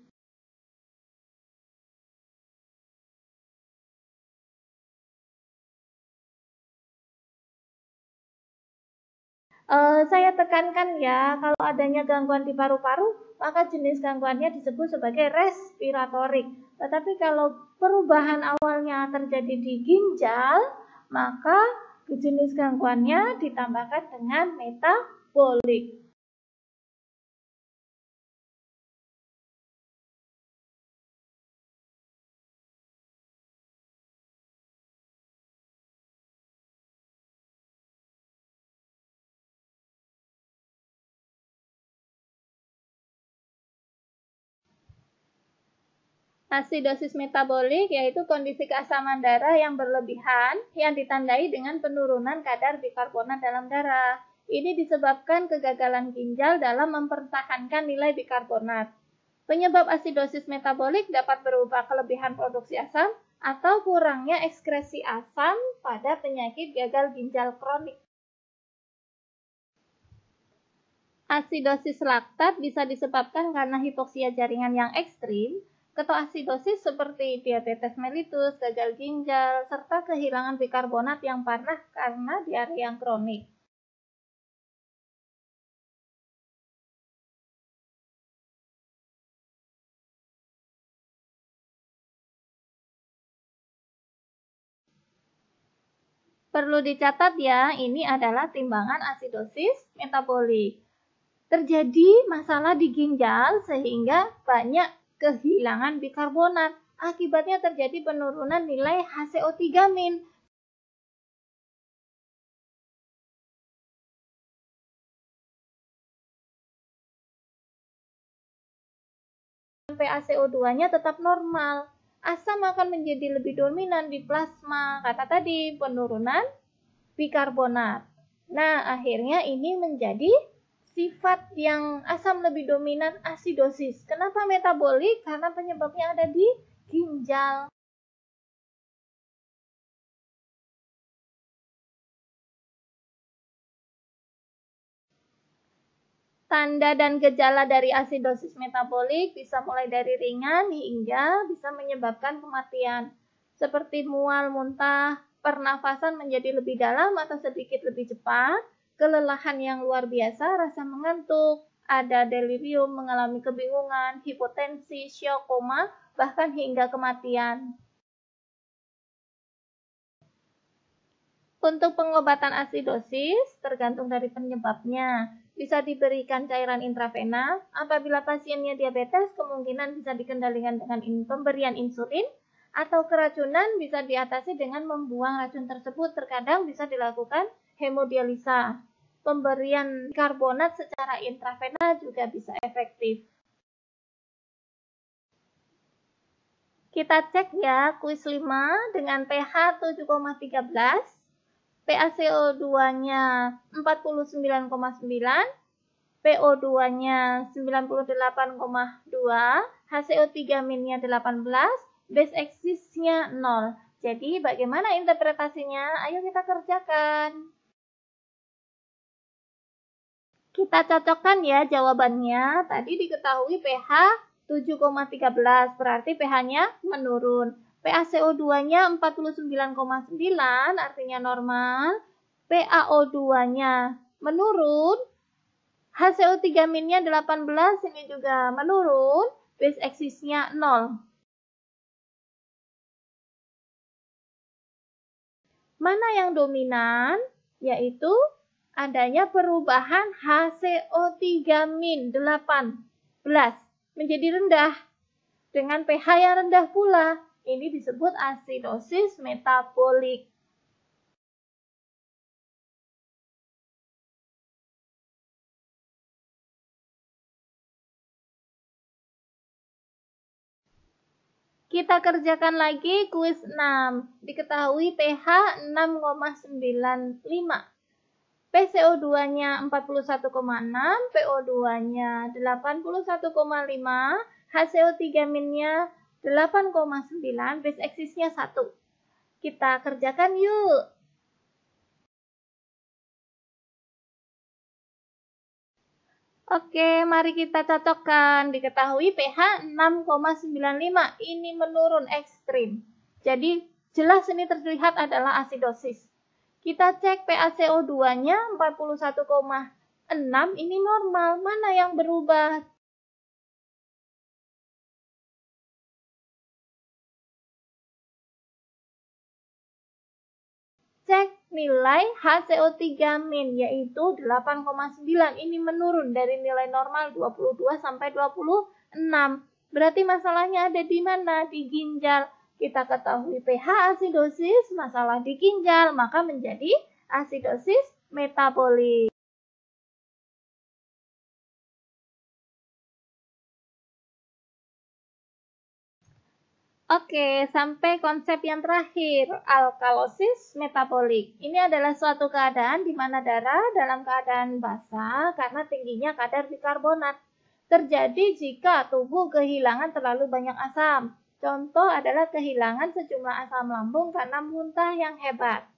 Saya tekankan ya, kalau adanya gangguan di paru-paru, maka jenis gangguannya disebut sebagai respiratorik. Tetapi kalau perubahan awalnya terjadi di ginjal, maka jenis gangguannya ditambahkan dengan metabolik. Asidosis metabolik yaitu kondisi keasaman darah yang berlebihan yang ditandai dengan penurunan kadar bikarbonat dalam darah. Ini disebabkan kegagalan ginjal dalam mempertahankan nilai bikarbonat. Penyebab asidosis metabolik dapat berupa kelebihan produksi asam atau kurangnya ekskresi asam pada penyakit gagal ginjal kronik. Asidosis laktat bisa disebabkan karena hipoksia jaringan yang ekstrim, ketoasidosis seperti diabetes mellitus, gagal ginjal, serta kehilangan bikarbonat yang parah karena diare yang kronik. Perlu dicatat ya, ini adalah timbangan asidosis metabolik. Terjadi masalah di ginjal sehingga banyak kehilangan bikarbonat. Akibatnya terjadi penurunan nilai HCO3-. PaCO2-nya tetap normal. Asam akan menjadi lebih dominan di plasma. Kata tadi, penurunan bikarbonat. Nah, akhirnya ini menjadi sifat yang asam lebih dominan asidosis. Kenapa metabolik? Karena penyebabnya ada di ginjal. Tanda dan gejala dari asidosis metabolik bisa mulai dari ringan hingga bisa menyebabkan kematian, seperti mual, muntah, pernafasan menjadi lebih dalam atau sedikit lebih cepat, kelelahan yang luar biasa, rasa mengantuk, ada delirium, mengalami kebingungan, hipotensi, syok, koma, bahkan hingga kematian. Untuk pengobatan asidosis tergantung dari penyebabnya. Bisa diberikan cairan intravena. Apabila pasiennya diabetes, kemungkinan bisa dikendalikan dengan pemberian insulin, atau keracunan bisa diatasi dengan membuang racun tersebut. Terkadang bisa dilakukan hemodialisa. Pemberian karbonat secara intravena juga bisa efektif. Kita cek ya kuis 5 dengan pH 7,13. PaCO2-nya 49,9, PO2-nya 98,2, HCO3-nya 18, base excess-nya 0. Jadi bagaimana interpretasinya? Ayo kita kerjakan. Kita cocokkan ya jawabannya. Tadi diketahui pH 7,13, berarti pH-nya menurun. PaCO2-nya 49,9, artinya normal. PaO2-nya menurun. HCO3-nya 18, ini juga menurun. Base excess-nya 0. Mana yang dominan? Yaitu adanya perubahan HCO3- 18 menjadi rendah dengan pH yang rendah pula. Ini disebut asidosis metabolik. Kita kerjakan lagi kuis 6. Diketahui pH 6,95. PCO2-nya 41,6, PO2-nya 81,5, HCO3-nya 8,9, base axis-nya 1. Kita kerjakan yuk. Oke, mari kita cocokkan. Diketahui pH 6,95. Ini menurun ekstrim. Jadi, jelas ini terlihat adalah asidosis. Kita cek PaCO2-nya 41,6. Ini normal. Mana yang berubah? Cek nilai HCO3- yaitu 8,9. Ini menurun dari nilai normal 22 sampai 26. Berarti masalahnya ada di mana? Di ginjal. Kita ketahui pH asidosis, masalah di ginjal, maka menjadi asidosis metabolik. Oke, sampai konsep yang terakhir, alkalosis metabolik. Ini adalah suatu keadaan di mana darah dalam keadaan basah karena tingginya kadar bikarbonat. Terjadi jika tubuh kehilangan terlalu banyak asam. Contoh adalah kehilangan sejumlah asam lambung karena muntah yang hebat.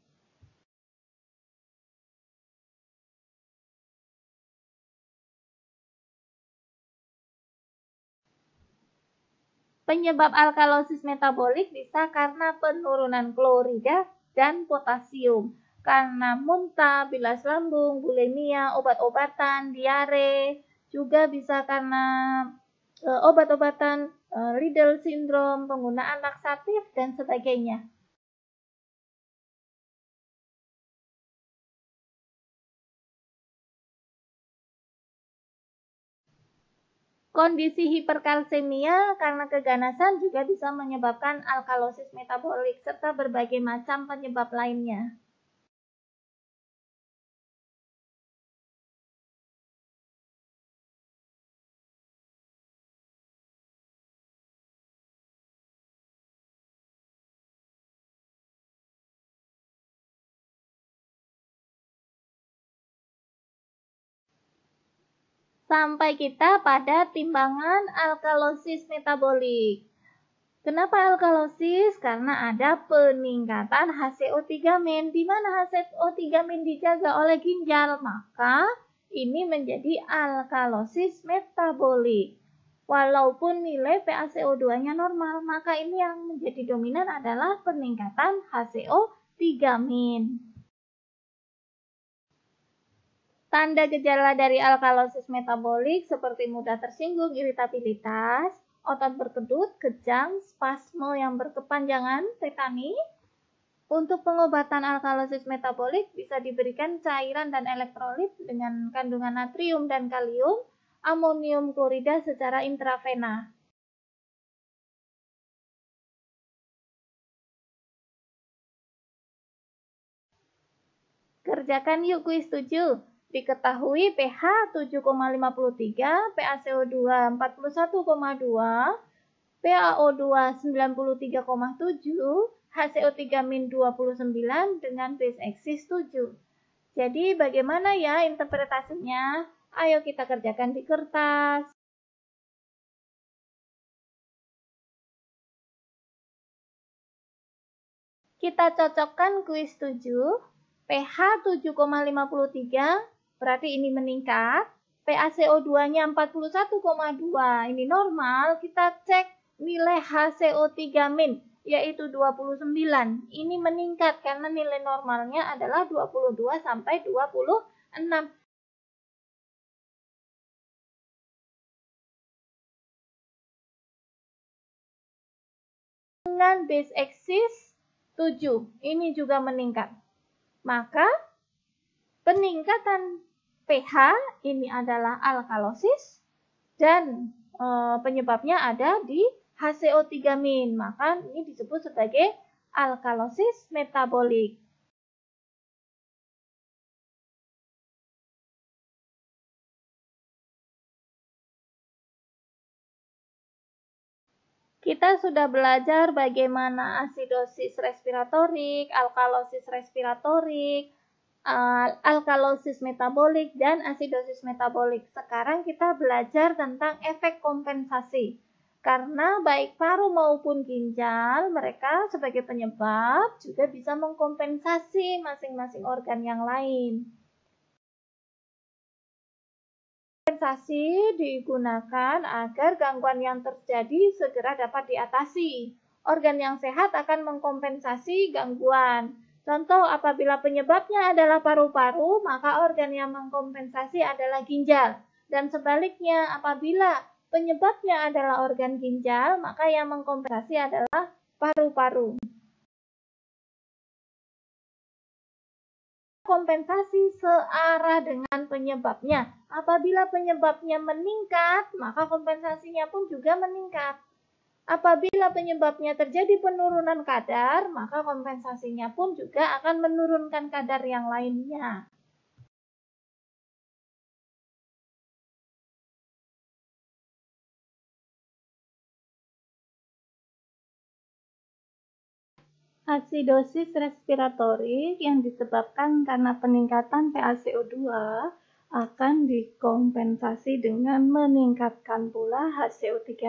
Penyebab alkalosis metabolik bisa karena penurunan klorida dan potasium, karena muntah, bilas lambung, bulimia, obat-obatan, diare, juga bisa karena obat-obatan Liddle syndrome, penggunaan laksatif, dan sebagainya. Kondisi hiperkalsemia karena keganasan juga bisa menyebabkan alkalosis metabolik, serta berbagai macam penyebab lainnya. Sampai kita pada timbangan alkalosis metabolik. Kenapa alkalosis? Karena ada peningkatan HCO3- di mana HCO3- dijaga oleh ginjal, maka ini menjadi alkalosis metabolik. Walaupun nilai PaCO2-nya normal, maka ini yang menjadi dominan adalah peningkatan HCO3-. Tanda gejala dari alkalosis metabolik seperti mudah tersinggung, iritabilitas, otot berkedut, kejang, spasme yang berkepanjangan, tetani. Untuk pengobatan alkalosis metabolik bisa diberikan cairan dan elektrolit dengan kandungan natrium dan kalium, amonium klorida secara intravena. Kerjakan yuk kuis 7. Diketahui pH 7,53, PaCO2 41,2, PaO2 93,7, HCO3- 29 dengan base axis 7. Jadi bagaimana ya interpretasinya? Ayo kita kerjakan di kertas. Kita cocokkan kuis 7. pH 7,53, berarti ini meningkat. PaCO2-nya 41,2, ini normal. Kita cek nilai HCO3-, yaitu 29. Ini meningkat karena nilai normalnya adalah 22 sampai 26. Dengan base axis 7, ini juga meningkat. Maka peningkatan pH ini adalah alkalosis dan penyebabnya ada di HCO3-. Maka ini disebut sebagai alkalosis metabolik. Kita sudah belajar bagaimana asidosis respiratorik, alkalosis respiratorik, alkalosis metabolik dan asidosis metabolik. Sekarang kita belajar tentang efek kompensasi. Karena baik paru maupun ginjal, mereka sebagai penyebab juga bisa mengkompensasi masing-masing organ yang lain. Kompensasi digunakan agar gangguan yang terjadi segera dapat diatasi. Organ yang sehat akan mengkompensasi gangguan. Contoh, apabila penyebabnya adalah paru-paru, maka organ yang mengkompensasi adalah ginjal. Dan sebaliknya, apabila penyebabnya adalah organ ginjal, maka yang mengkompensasi adalah paru-paru. Kompensasi searah dengan penyebabnya. Apabila penyebabnya meningkat, maka kompensasinya pun juga meningkat. Apabila penyebabnya terjadi penurunan kadar, maka kompensasinya pun juga akan menurunkan kadar yang lainnya. Asidosis respiratorik yang disebabkan karena peningkatan PaCO2 akan dikompensasi dengan meningkatkan pula HCO3-.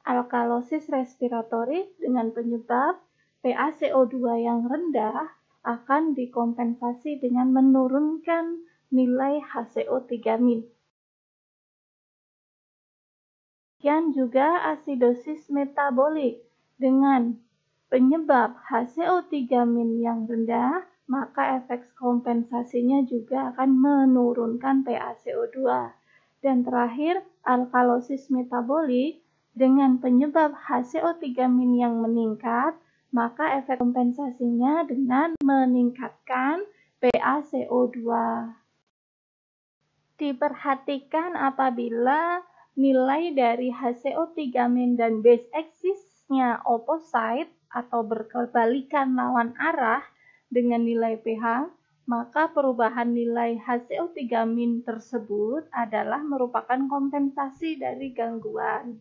Alkalosis respiratorik dengan penyebab PaCO2 yang rendah akan dikompensasi dengan menurunkan nilai HCO3-. Kemudian juga asidosis metabolik dengan penyebab HCO3- yang rendah, maka efek kompensasinya juga akan menurunkan PaCO2. Dan terakhir, alkalosis metabolik dengan penyebab HCO3- yang meningkat, maka efek kompensasinya dengan meningkatkan PaCO2. Diperhatikan apabila nilai dari HCO3- dan base excess-nya opposite atau berkebalikan lawan arah dengan nilai pH, maka perubahan nilai HCO3- tersebut adalah merupakan kompensasi dari gangguan.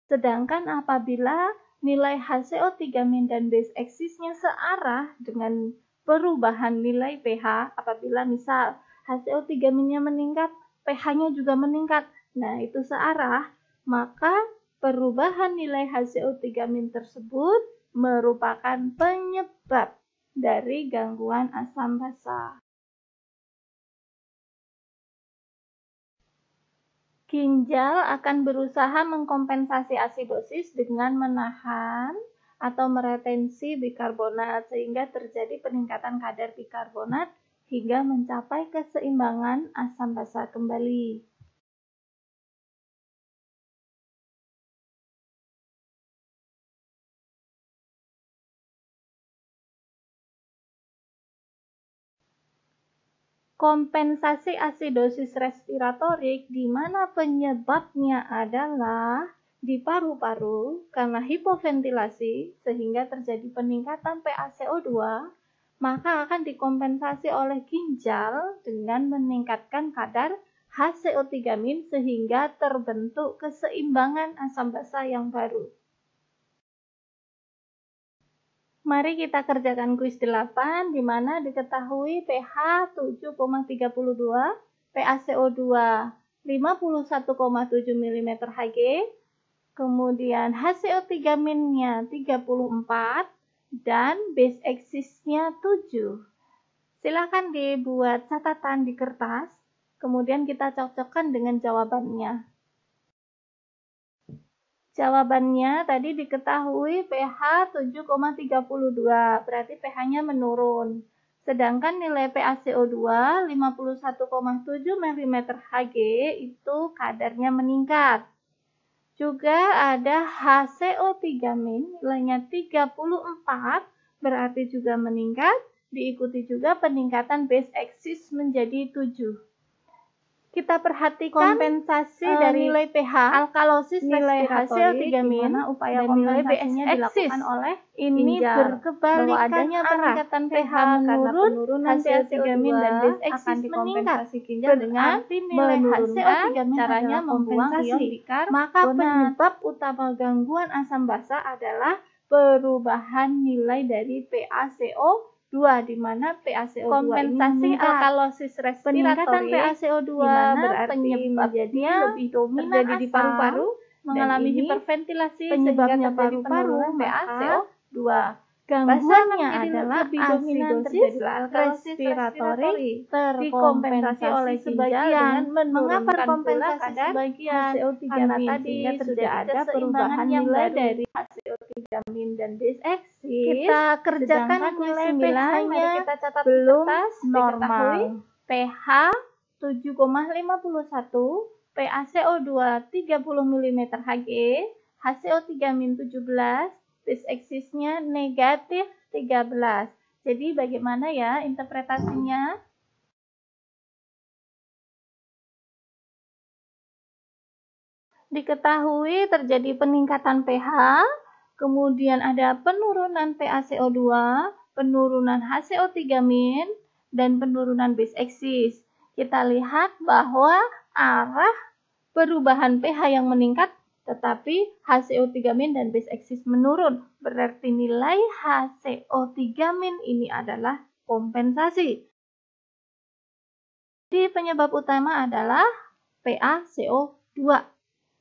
Sedangkan apabila nilai HCO3- dan base excess-nya searah dengan perubahan nilai pH, apabila misal HCO3-nya meningkat, pH-nya juga meningkat, nah itu searah, maka perubahan nilai HCO3- tersebut merupakan penyebab dari gangguan asam basa. Ginjal akan berusaha mengkompensasi asidosis dengan menahan atau meretensi bikarbonat sehingga terjadi peningkatan kadar bikarbonat hingga mencapai keseimbangan asam basa kembali. Kompensasi asidosis respiratorik di mana penyebabnya adalah di paru-paru karena hipoventilasi sehingga terjadi peningkatan PaCO2, maka akan dikompensasi oleh ginjal dengan meningkatkan kadar HCO3- sehingga terbentuk keseimbangan asam basa yang baru. Mari kita kerjakan kuis 8, di mana diketahui pH 7,32, PaCO2 51,7 mm Hg, kemudian HCO3-nya 34, dan base excess-nya 7. Silakan dibuat catatan di kertas, kemudian kita cocokkan dengan jawabannya. Jawabannya tadi diketahui pH 7,32, berarti pH-nya menurun. Sedangkan nilai PaCO2 51,7 mm Hg itu kadarnya meningkat. Juga ada HCO3- nilainya 34, berarti juga meningkat, diikuti juga peningkatan base excess menjadi 7. Kita perhatikan kompensasi dari nilai pH, alkalosis nilai hasil 3-min, upaya dan nilai kompensasinya dilakukan oleh ini berkebalikan peningkatan pH menurun, hasil hasil 3-min dan base akan eksis dikompensasi ginjal dengan nilai hasil menurunkan 3-min caranya adalah membuang ion kompensasi. bikarbonat. Maka penyebab utama gangguan asam basa adalah perubahan nilai dari PaCO2, di mana PaCO2 kompensasi ini meningkat. alkalosis Peningkatan respiratory PaCO2 berarti penyebabnya lebih dominan terjadi di paru-paru, mengalami ini hiperventilasi penyebabnya sehingga terjadi paru-paru, penurunan maka PaCO2. gangguannya Basa adalah lebih dominan terjadi alkalosis respiratori dikompensasi oleh ginjal dengan Mengapa menurunkan pula kompensasi kadar sebagian? HCO3 Karena min tadi sehingga sudah terjadi ada perubahan keseimbangan yang nilai baru dari HCO3 min dan base eksis. Kita kerjakan Sedangkan kuis nilai 9, pH-nya kita catat belum di kertas, normal. diketahui pH 7,51, PaCO2 30 mm Hg, HCO3 min 17, base eksisnya negatif 13. Jadi bagaimana ya interpretasinya? Diketahui terjadi peningkatan pH, kemudian ada penurunan PaCO2, penurunan HCO3-, dan penurunan base eksis. Kita lihat bahwa arah perubahan pH yang meningkat, tetapi HCO3- dan base eksis menurun. Berarti nilai HCO3- ini adalah kompensasi. Jadi penyebab utama adalah PaCO2.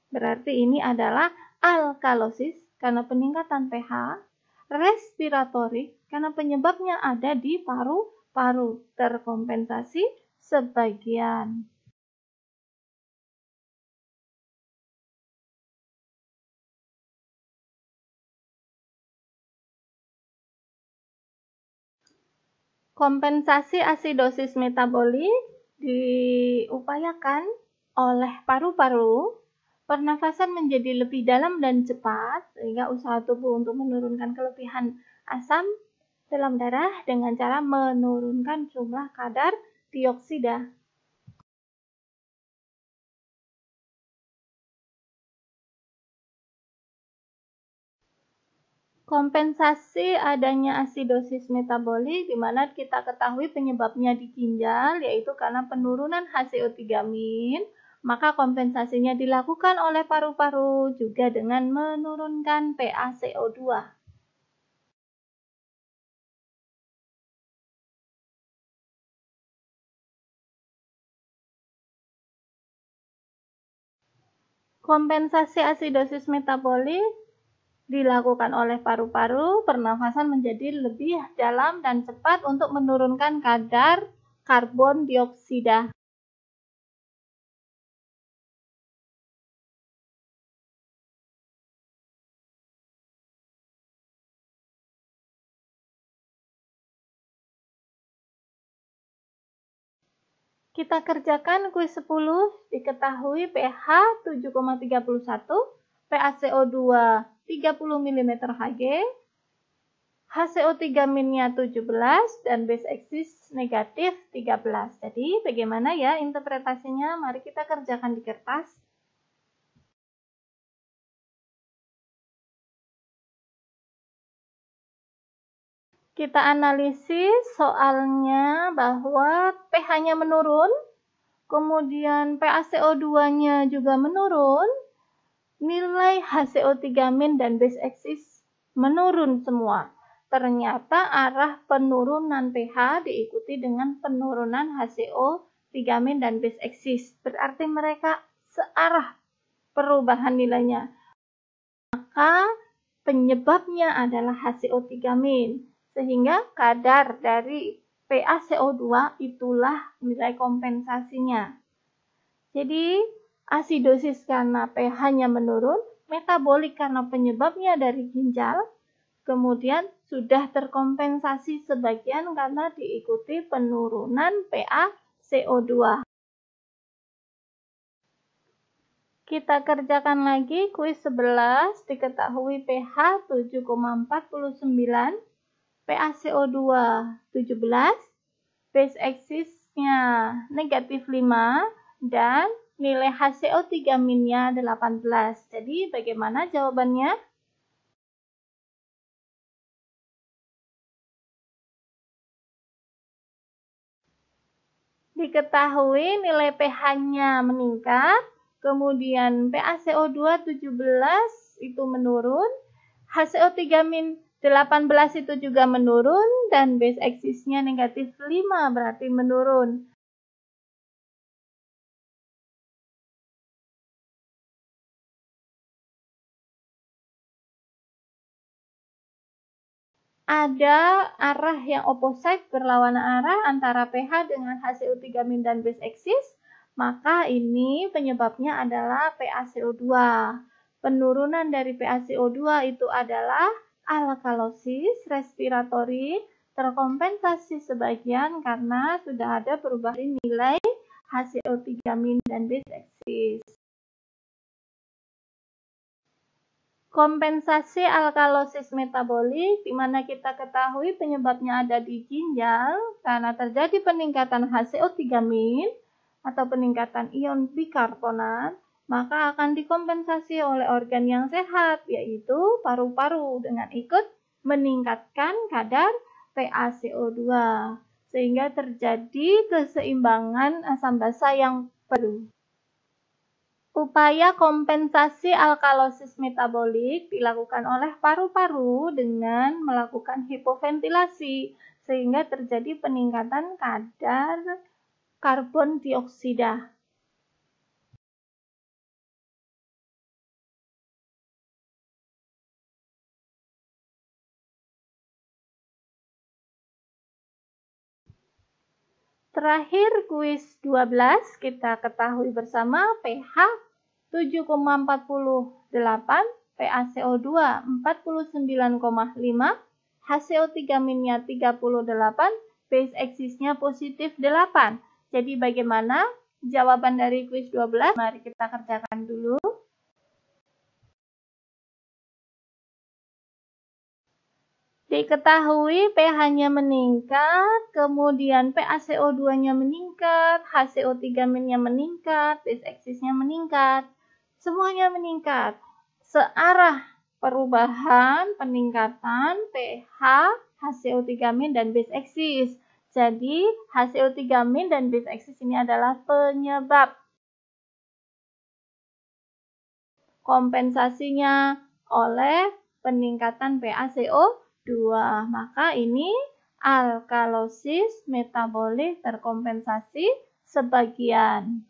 Berarti ini adalah alkalosis karena peningkatan pH, respiratorik karena penyebabnya ada di paru-paru, terkompensasi sebagian. Kompensasi asidosis metabolik diupayakan oleh paru-paru. Pernafasan menjadi lebih dalam dan cepat, sehingga usaha tubuh untuk menurunkan kelebihan asam dalam darah dengan cara menurunkan jumlah kadar dioksida. Kompensasi adanya asidosis metabolik, di mana kita ketahui penyebabnya di ginjal, yaitu karena penurunan HCO3-, maka kompensasinya dilakukan oleh paru-paru juga dengan menurunkan PaCO2. Kompensasi asidosis metabolik dilakukan oleh paru-paru, pernafasan menjadi lebih dalam dan cepat untuk menurunkan kadar karbon dioksida. Kita kerjakan kuis 10, diketahui pH 7,31, PaCO2 30 mm Hg, HCO3-nya 17, dan base eksis negatif 13. Jadi bagaimana ya interpretasinya? Mari kita kerjakan di kertas. Kita analisis soalnya bahwa pH-nya menurun, kemudian PaCO2-nya juga menurun, nilai HCO3- dan base eksis menurun semua. Ternyata arah penurunan pH diikuti dengan penurunan HCO3- dan base eksis. Berarti mereka searah perubahan nilainya. Maka penyebabnya adalah HCO3-, sehingga kadar dari PaCO2 itulah nilai kompensasinya. Jadi asidosis karena pH-nya menurun, metabolik karena penyebabnya dari ginjal, kemudian sudah terkompensasi sebagian karena diikuti penurunan PaCO2. Kita kerjakan lagi kuis 11, diketahui pH 7,49, PaCO2 17, base eksisnya negatif 5, dan nilai HCO3-nya 18. Jadi bagaimana jawabannya? Diketahui nilai pH-nya meningkat, kemudian PaCO2 17 itu menurun, HCO3- 18 itu juga menurun, dan base axis-nya negatif 5 berarti menurun. Ada arah yang opposite berlawanan arah antara pH dengan HCO3- dan base axis, maka ini penyebabnya adalah PaCO2. Penurunan dari PaCO2 itu adalah alkalosis respiratory, terkompensasi sebagian karena sudah ada perubahan nilai HCO3- dan base axis. Kompensasi alkalosis metabolik, di mana kita ketahui penyebabnya ada di ginjal karena terjadi peningkatan HCO3- atau peningkatan ion bikarbonat, maka akan dikompensasi oleh organ yang sehat, yaitu paru-paru dengan ikut meningkatkan kadar PaCO2, sehingga terjadi keseimbangan asam basa yang perlu. Upaya kompensasi alkalosis metabolik dilakukan oleh paru-paru dengan melakukan hipoventilasi, sehingga terjadi peningkatan kadar karbon dioksida. Terakhir, kuis 12, kita ketahui bersama pH 7,48, PaCO2 49,5, HCO3-nya 38, base axis-nya positif 8. Jadi bagaimana jawaban dari kuis 12? Mari kita kerjakan dulu. Diketahui pH-nya meningkat, kemudian PaCO2-nya meningkat, HCO3-nya meningkat, base axis-nya meningkat. Semuanya meningkat. Searah perubahan peningkatan pH, HCO3- dan base axis. Jadi HCO3- dan base axis ini adalah penyebab. Kompensasinya oleh peningkatan PaCO2. Maka ini alkalosis metabolik terkompensasi sebagian.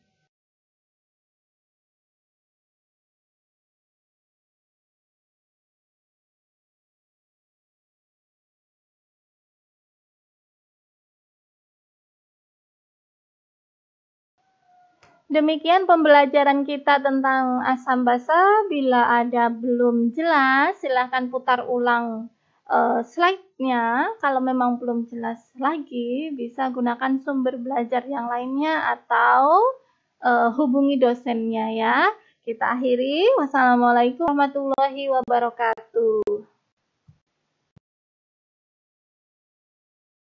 Demikian pembelajaran kita tentang asam basa. Bila ada belum jelas, silahkan putar ulang slide-nya. Kalau memang belum jelas lagi, bisa gunakan sumber belajar yang lainnya atau hubungi dosennya ya. Kita akhiri. Wassalamualaikum warahmatullahi wabarakatuh.